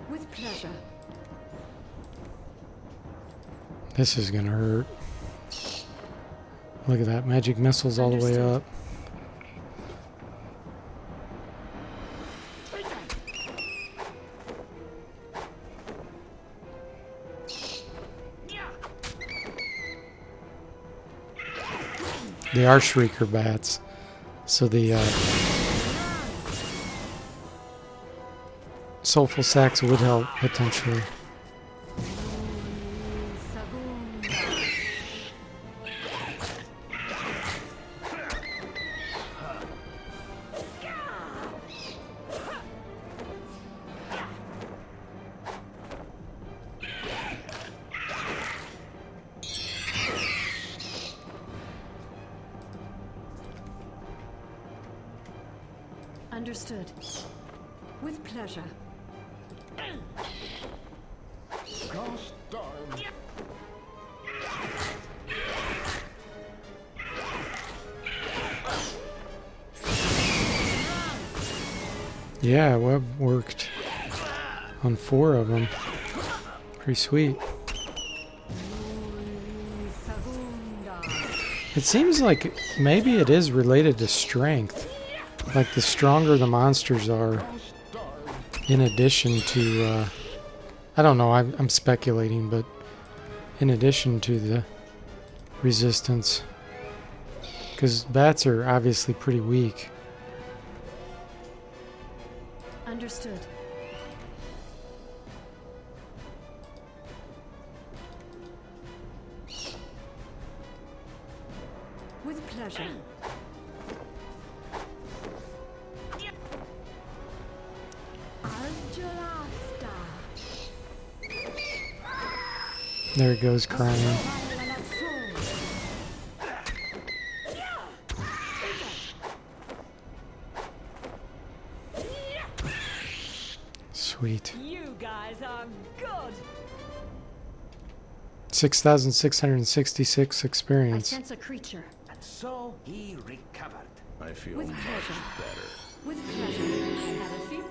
With pleasure. This is gonna hurt. Look at that, magic missiles all the way up. They are Shrieker bats, so the Soulful Sax would help potentially. Understood. With pleasure. Gosh darn. Yeah, web worked on 4 of them. Pretty sweet. It seems like maybe it is related to strength. Like the stronger the monsters are, in addition to, I don't know, I'm speculating, but in addition to the resistance. Because bats are obviously pretty weak. Understood. With pleasure. There it goes, crying. Sweet. You guys are good. 6,666 I experience. sense a creature. And so he recovered. I feel With much pleasure. better. With pleasure. I have a few.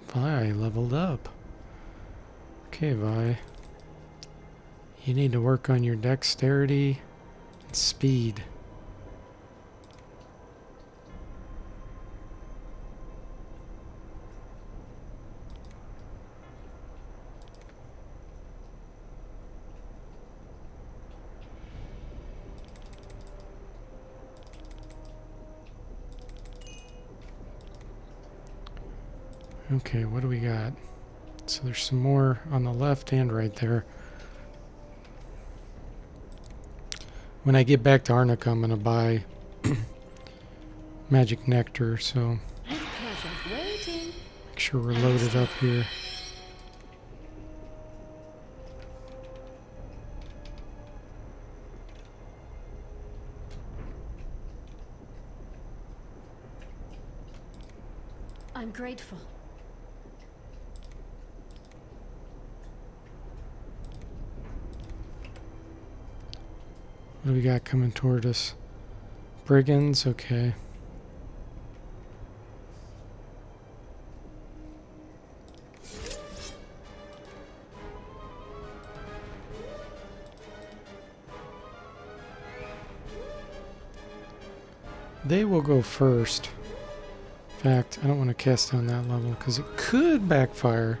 Vi leveled up. Okay, Vi. You need to work on your dexterity and speed. Okay, what do we got? So there's some more on the left and right there. When I get back to Arnica, I'm going to buy magic nectar, so With pleasure. Waiting. make sure we're loaded up here. I'm grateful. What do we got coming toward us? Brigands, okay. They will go first. In fact, I don't want to cast down that level because it could backfire.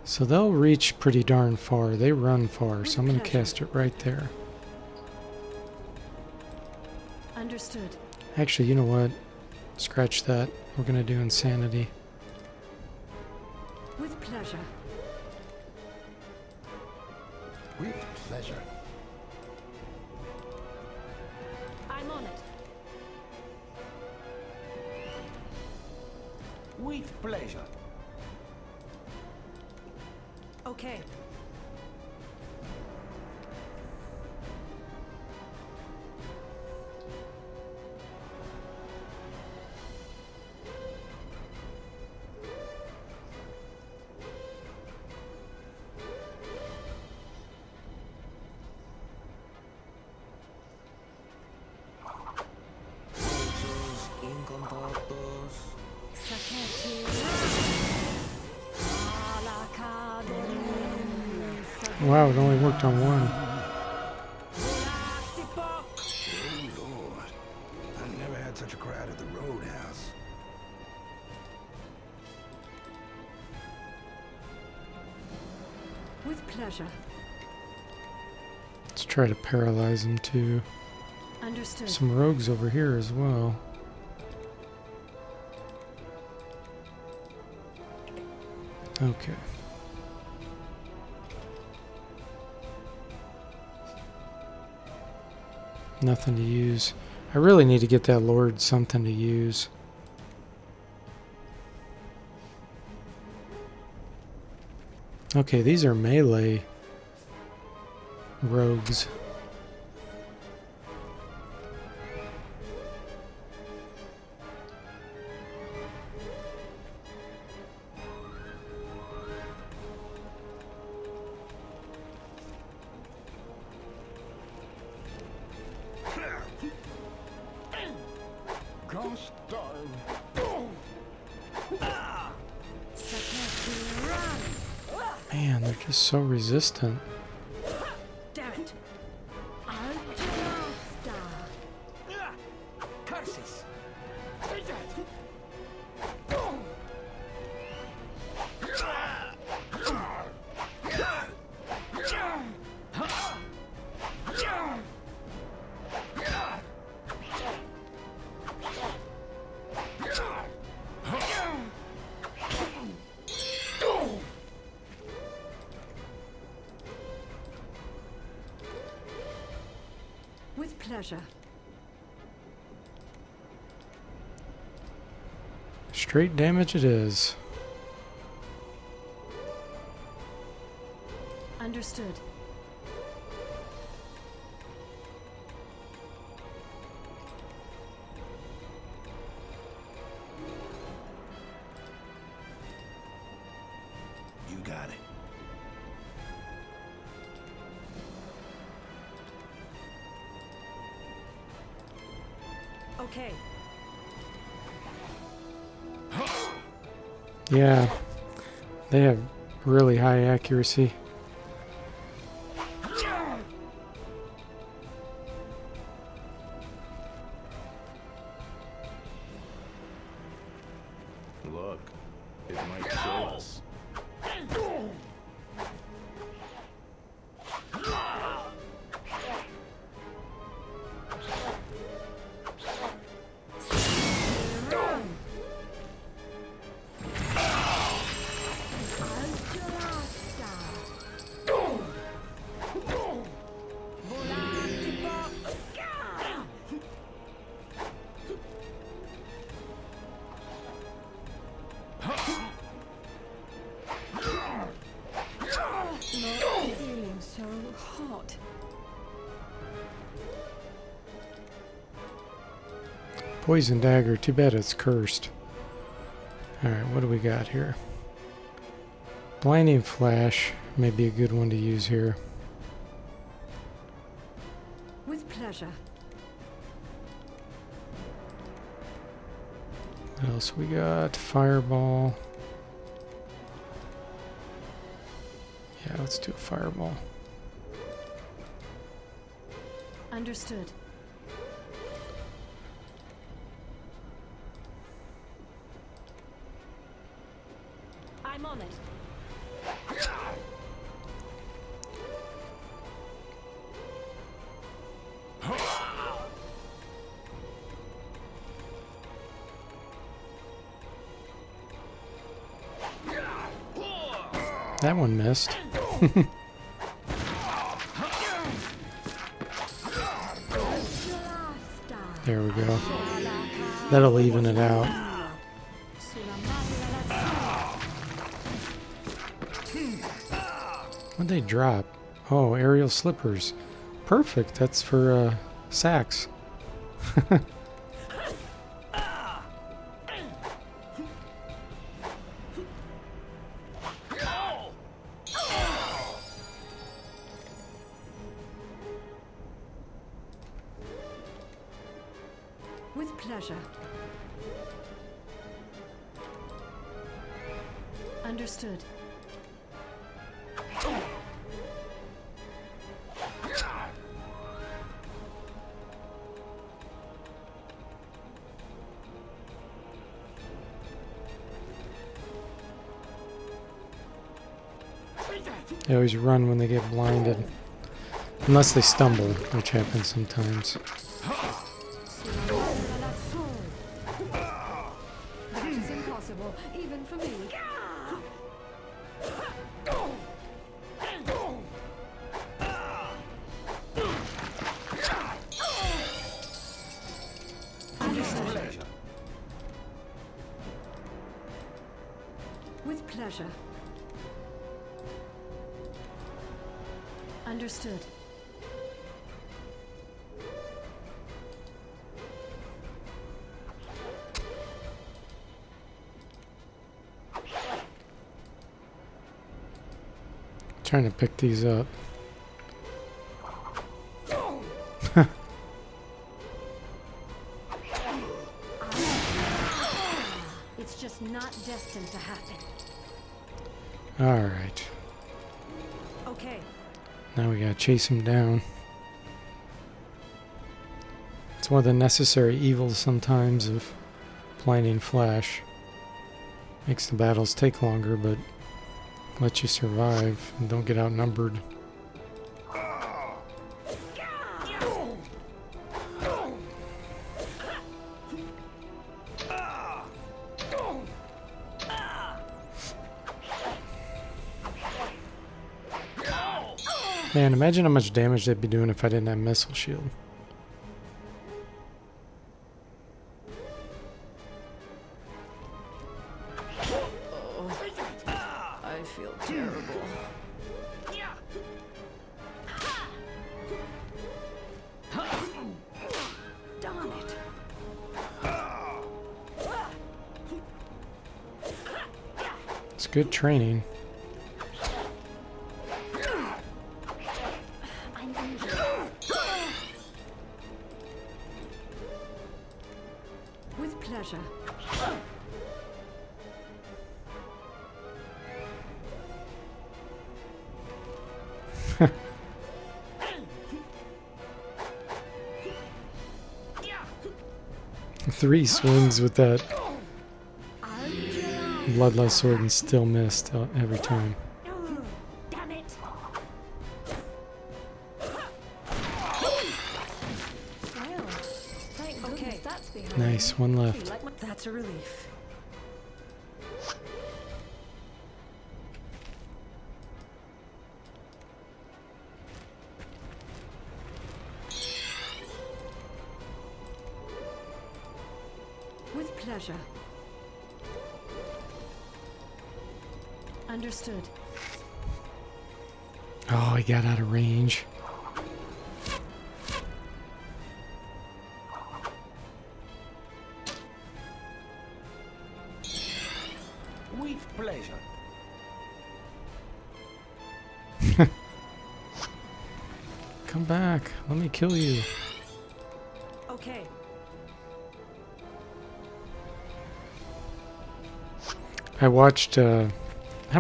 So they'll reach pretty darn far. They run far, so I'm going to cast it right there. Understood. Actually, you know what? Scratch that. We're going to do insanity. With pleasure. With pleasure. I'm on it. With pleasure. Okay. Wow, it only worked on one. Oh, Lord. I never had such a crowd at the Roadhouse. With pleasure. Let's try to paralyze them too. Understood. Some rogues over here as well. Okay. Nothing to use. I really need to get that Lord something to use. Okay, these are melee Man, they're just so resistant. Damn it! Curses! With pleasure. Straight damage it is. Understood. You got it. Okay. Yeah, they have really high accuracy. Look, it might kill us. Not feeling so hot. Poison dagger, too bad it's cursed. Alright, what do we got here? Blinding flash may be a good one to use here. With pleasure. What else we got? Fireball. Yeah, let's do a fireball. Understood. I'm on it. That one missed. There we go. That'll even it out. What'd they drop? Oh, aerial slippers. Perfect. That's for sacks. With pleasure. Understood. They always run when they get blinded. Unless they stumble, which happens sometimes. That is impossible, even for me. Understood. With pleasure. Understood. Trying to pick these up. It's just not destined to happen. Alright. Okay. Now we gotta chase him down. It's one of the necessary evils sometimes of playing in Flash. Makes the battles take longer, but lets you survive and don't get outnumbered. Man, imagine how much damage they'd be doing if I didn't have Missile Shield. I feel terrible. Darn it. It's good training. With pleasure. Three swings with that bloodlust sword and still missed every time. Damn it! Well, thank goodness that's behind Nice, me. one Feel left. like that's a relief. With pleasure. Understood. Oh, I got out of range. With pleasure. Come back. Let me kill you. Okay. I watched, how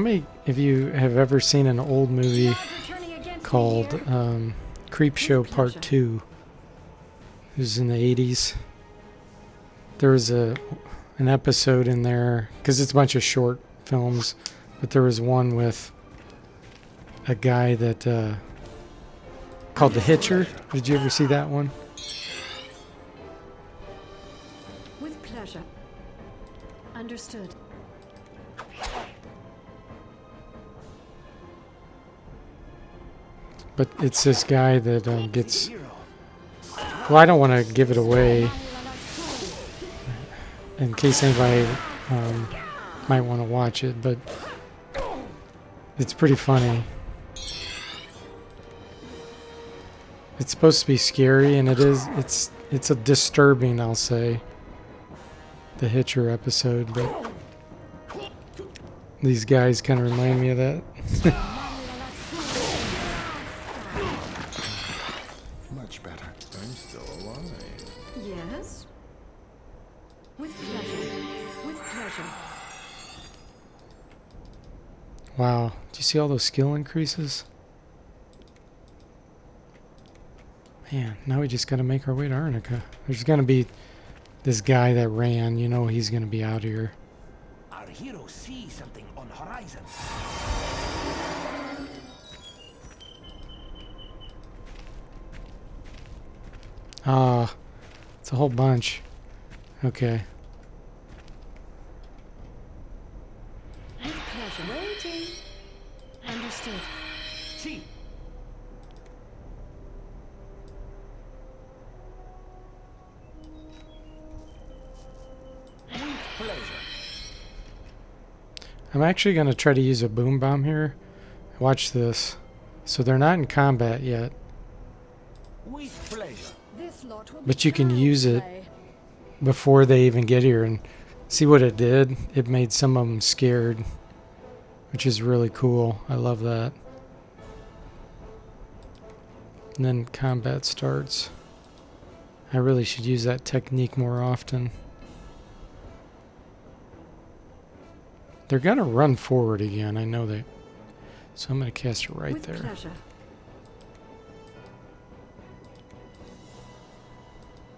many of you have ever seen an old movie Odds are turning against me called here. Creep Show Part pleasure. 2? It was in the 80s. There was an episode in there, because it's a bunch of short films, but there was one with a guy that, called The Hitcher. Did you ever see that one? With pleasure. Understood. But it's this guy that gets... Well, I don't want to give it away in case anybody might want to watch it, but it's pretty funny. It's supposed to be scary, and it is. It's a disturbing, I'll say, the Hitcher episode, but these guys kind of remind me of that. Much better. I'm still alive. Yes. With pleasure. With pleasure. Wow, do you see all those skill increases? Man, now we just got to make our way to Arnica. There's going to be this guy that ran. You know he's going to be out here. Our hero sees something on the horizon. Ah, it's a whole bunch. Okay. With pleasure. Waiting. Understood. See, with pleasure. I'm actually going to try to use a boom bomb here. Watch this. So they're not in combat yet, With pleasure. This lot will be but you can child's use it play. before they even get here. And see what it did? It made some of them scared, which is really cool. I love that. And then combat starts. I really should use that technique more often. They're going to run forward again. I know they. So I'm going to cast it right With there. pleasure.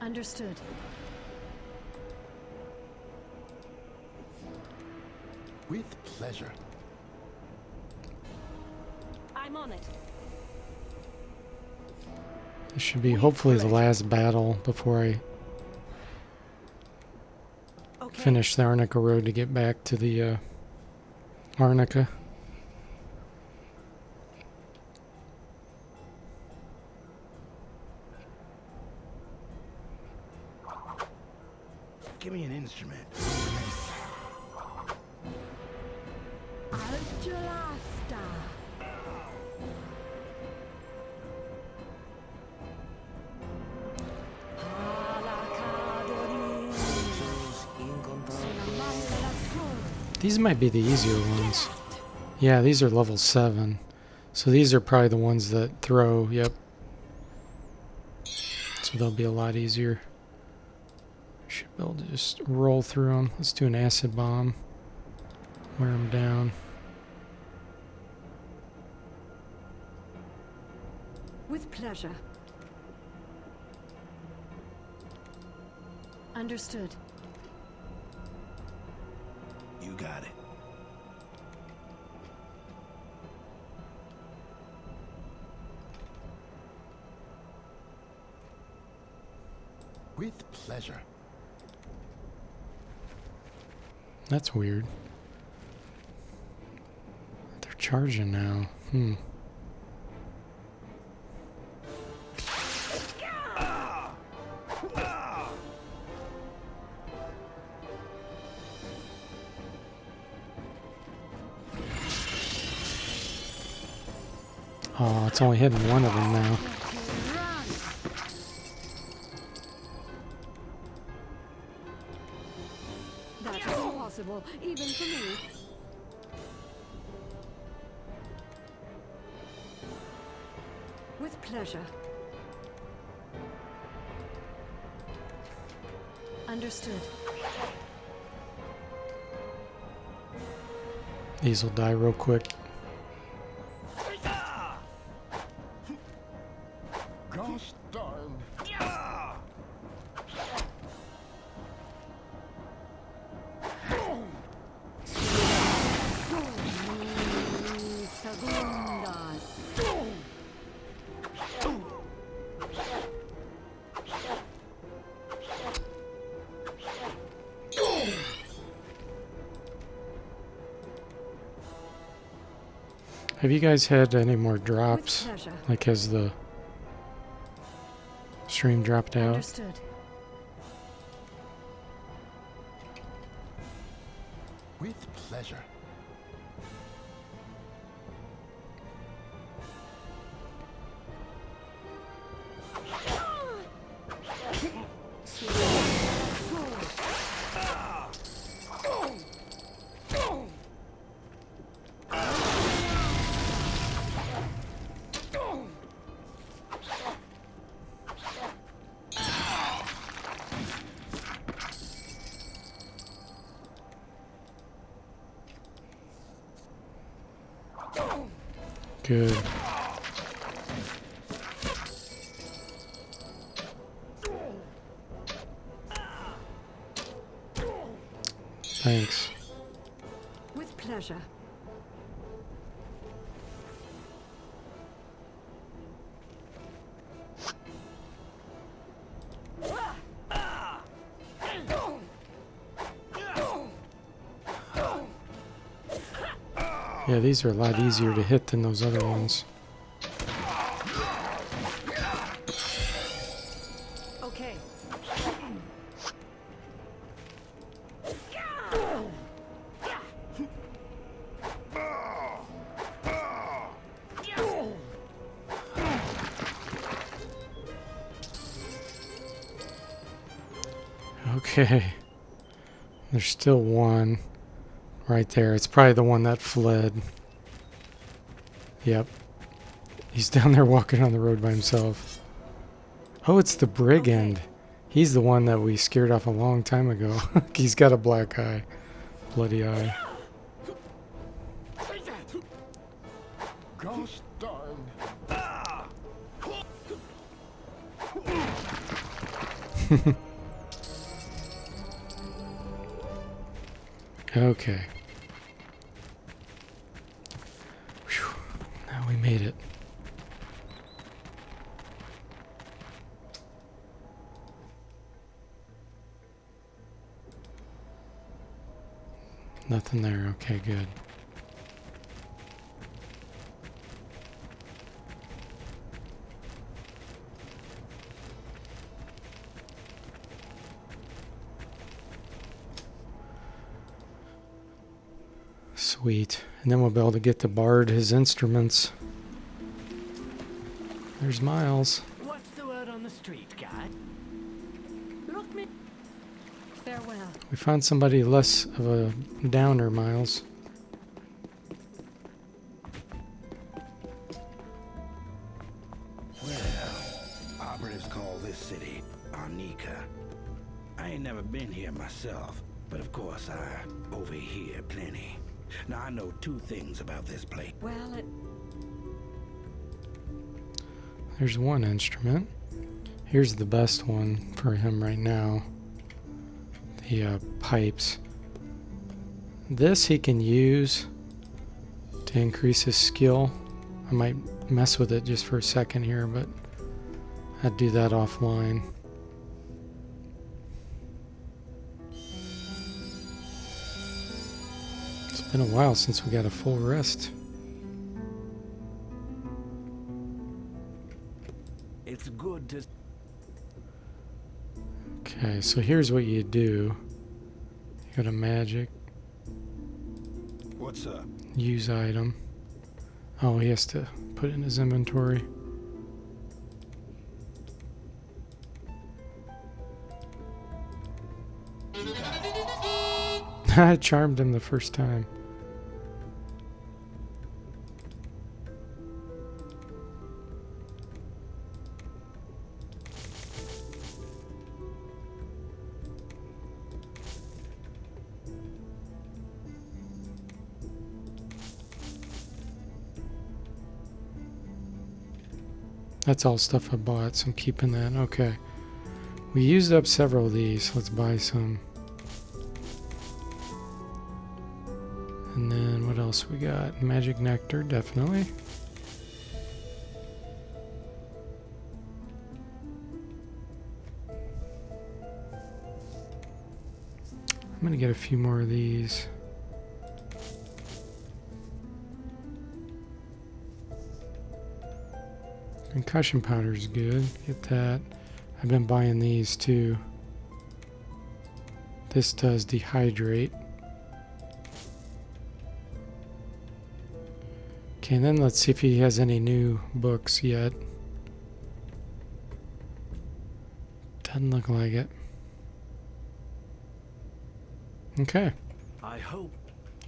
Understood. With pleasure. I'm on it. This should be hopefully the last battle before I Okay. finish the Arnica Road to get back to the Arnica. Give me an instrument. Algelasta. These might be the easier ones. Yeah, these are level 7. So these are probably the ones that throw, yep. So they'll be a lot easier. Should be able to just roll through them. Let's do an acid bomb. Wear them down. With pleasure. Understood. You got it. With pleasure. That's weird. They're charging now. Oh, it's only hitting one of them now. That is impossible, even for me. With pleasure. Understood. These will die real quick. Gosh darn. Have you guys had any more drops? With pleasure. Like, has the stream dropped out? Understood. With pleasure. Good. Thanks. With pleasure. Yeah, these are a lot easier to hit than those other ones. Okay. Okay. There's still one right there. It's probably the one that fled. Yep. He's down there walking on the road by himself. Oh, it's the brigand. Okay. He's the one that we scared off a long time ago. He's got a black eye. Bloody eye. Gosh darn. Okay. Whew. Now we made it. Nothing there. Okay, good. Sweet. And then we'll be able to get the bard his instruments. There's Miles. What's the word on the street, guy? Look me. Farewell. We found somebody less of a downer, Miles. Well, operatives call this city Arnica. I ain't never been here myself, but of course I overhear plenty. Now I know two things about this place. Well, it... There's one instrument. Here's the best one for him right now. The pipes. This he can use to increase his skill. I might mess with it just for a second here, but I'd do that offline. It's been a while since we got a full rest. It's good to... Okay, so here's what you do. You go to magic, What's up? use item. Oh, he has to put it in his inventory. I charmed him the first time. That's all stuff I bought, so I'm keeping that. Okay. We used up several of these. Let's buy some. And then what else we got? Magic nectar, definitely. I'm gonna get a few more of these. Concussion powder is good. Get that. I've been buying these too. This does dehydrate. Okay, and then let's see if he has any new books yet. Doesn't look like it. Okay. I hope.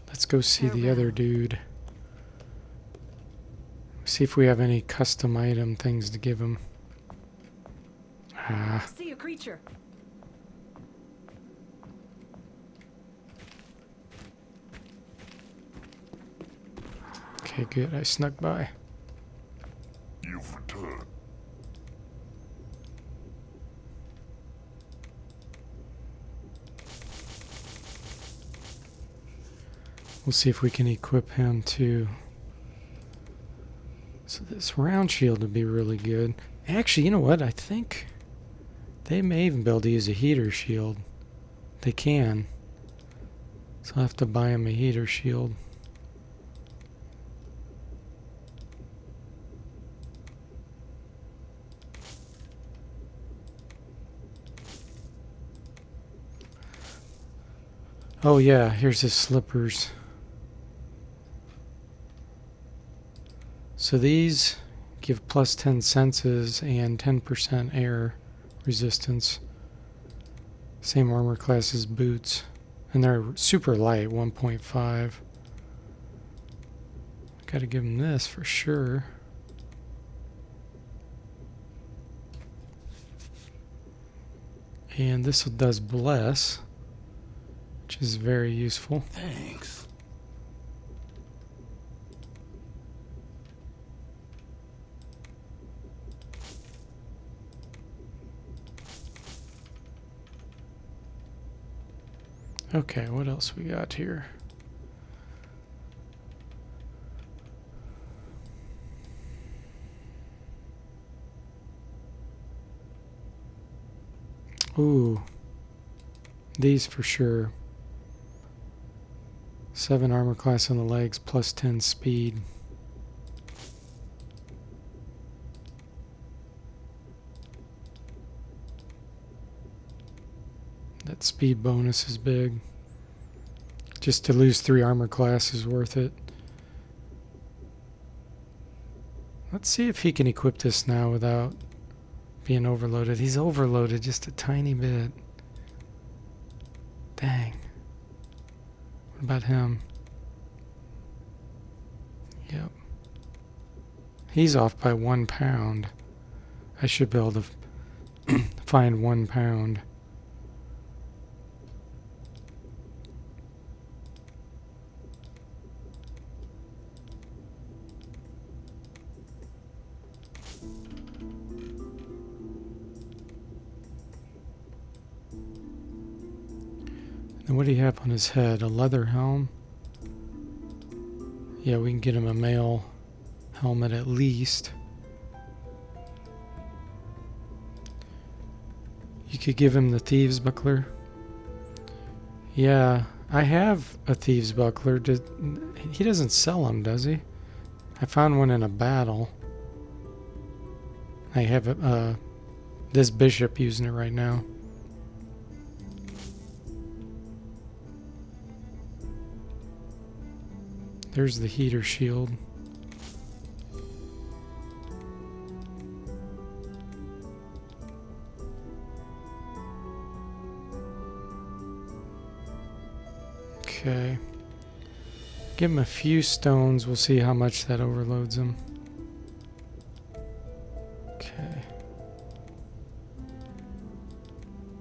Let's go see the Farewell. other dude. See if we have any custom item things to give him. Ah, See a creature. okay, good. I snuck by. You've returned. We'll see if we can equip him too. So this round shield would be really good. Actually, you know what? I think they may even be able to use a heater shield. They can. So I'll have to buy him a heater shield. Oh yeah, here's his slippers. So these give plus 10 senses and 10% air resistance. Same armor class as boots. And they're super light, 1.5. Gotta give him this for sure. And this does bless, which is very useful. Thanks. Okay, what else we got here? Ooh, these for sure. 7 armor class on the legs, plus 10 speed. That speed bonus is big. Just to lose 3 armor class is worth it. Let's see if he can equip this now without being overloaded. He's overloaded just a tiny bit. Dang. What about him? Yep. He's off by 1 pound. I should be able to find 1 pound. And what do you have on his head? A leather helm? Yeah, we can get him a mail helmet at least. You could give him the thieves buckler. Yeah, I have a thieves buckler. He doesn't sell them, does he? I found one in a battle. I have this bishop using it right now. There's the heater shield. Okay. Give him a few stones. We'll see how much that overloads him. Okay.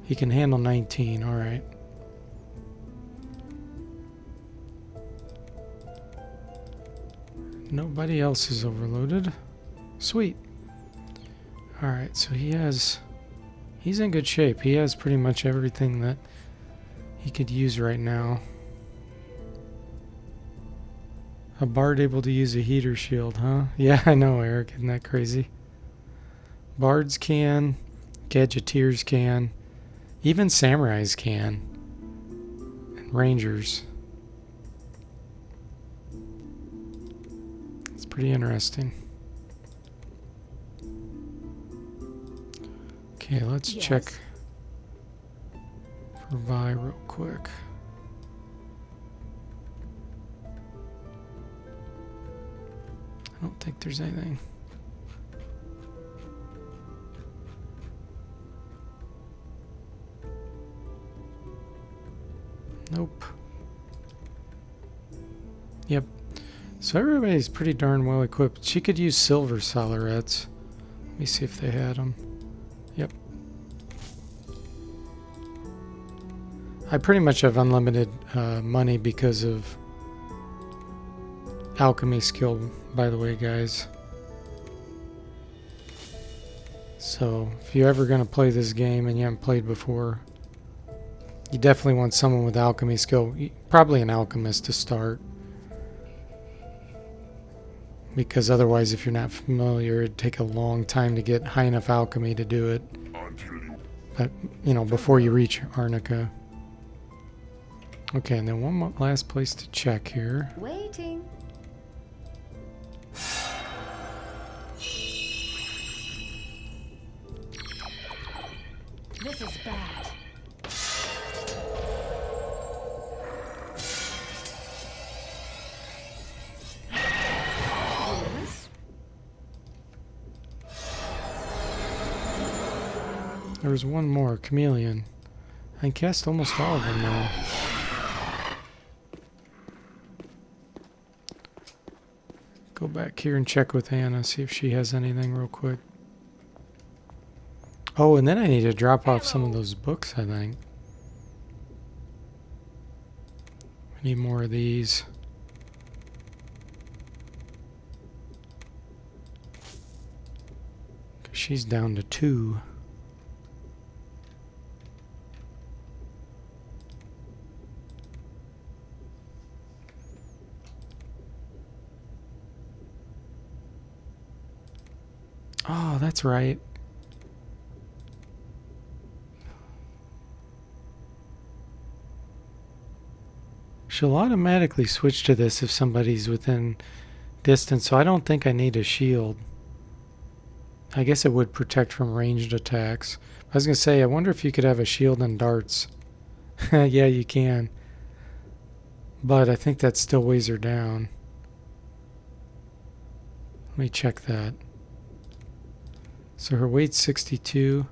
He can handle 19. All right. Nobody else is overloaded. Sweet. Alright, so he's in good shape. He has pretty much everything that he could use right now. A bard able to use a heater shield, huh? Yeah, I know, Eric. Isn't that crazy? Bards can. Gadgeteers can. Even samurais can. And rangers. Pretty interesting. Okay, let's check for Vi real quick. I don't think there's anything. Nope. Yep. So everybody's pretty darn well equipped. She could use silver solarates. Let me see if they had them. Yep. I pretty much have unlimited money because of alchemy skill, by the way, guys. So if you're ever going to play this game and you haven't played before, you definitely want someone with alchemy skill. Probably an alchemist to start. Because otherwise, if you're not familiar, it'd take a long time to get high enough alchemy to do it. But, you know, before you reach Arnica. Okay, and then one last place to check here. Waiting. This is bad. There was one more, Chameleon. I cast almost all of them now. Go back here and check with Anna, see if she has anything real quick. Oh, and then I need to drop off some of those books, I think. I need more of these. She's down to 2. Oh, that's right. She'll automatically switch to this if somebody's within distance, so I don't think I need a shield. I guess it would protect from ranged attacks. I was going to say, I wonder if you could have a shield and darts. Yeah, you can. But I think that still weighs her down. Let me check that. So her weight's 62.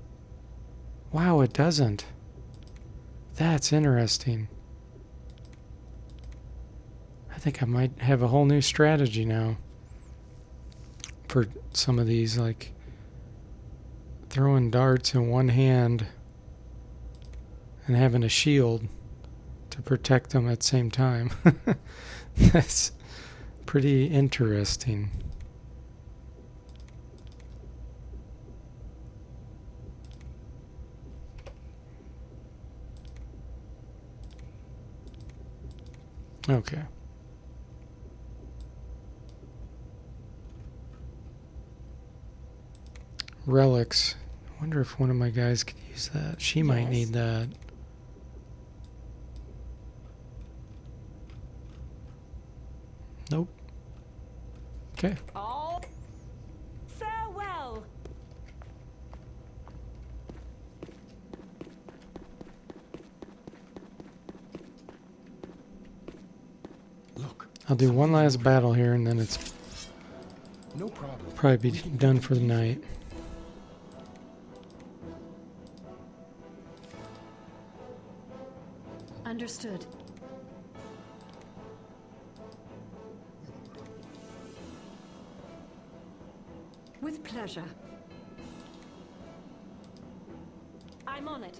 Wow, it doesn't. That's interesting. I think I might have a whole new strategy now for some of these, like throwing darts in one hand and having a shield to protect them at the same time. That's pretty interesting. Okay. Relics. I wonder if one of my guys could use that. She might need that. Nope. Okay. Oh, farewell. Look. I'll do one last battle here and then it's No problem. probably be done for the night. Understood. With pleasure. I'm on it.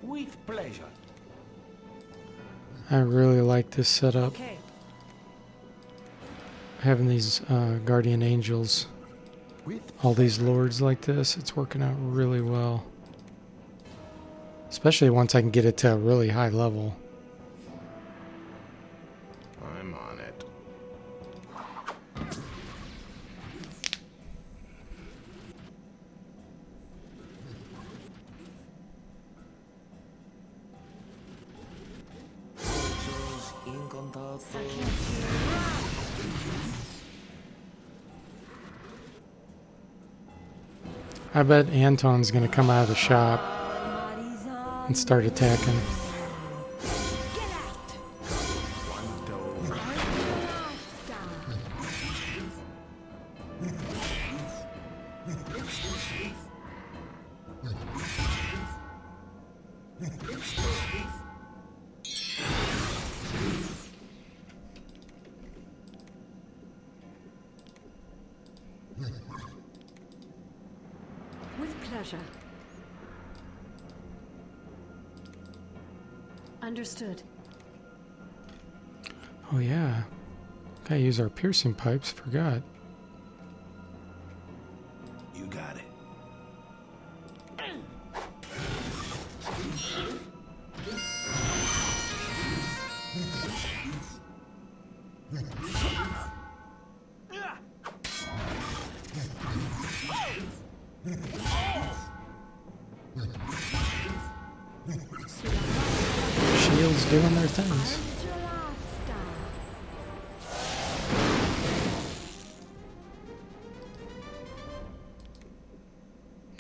With pleasure. I really like this setup. Okay. Having these guardian angels, With all these lords like this, it's working out really well. Especially once I can get it to a really high level. I'm on it. I bet Anton's gonna come out of the shop and start attacking. With pleasure. Understood. Oh yeah. Gotta use our piercing pipes, forgot. You got it. Shields doing their things.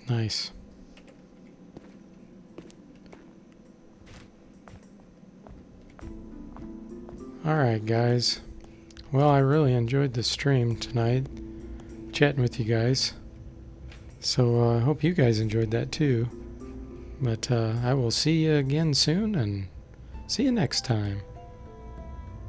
Nice. Alright guys. Well, I really enjoyed the stream tonight, chatting with you guys. So I hope you guys enjoyed that too. But I will see you again soon and see you next time.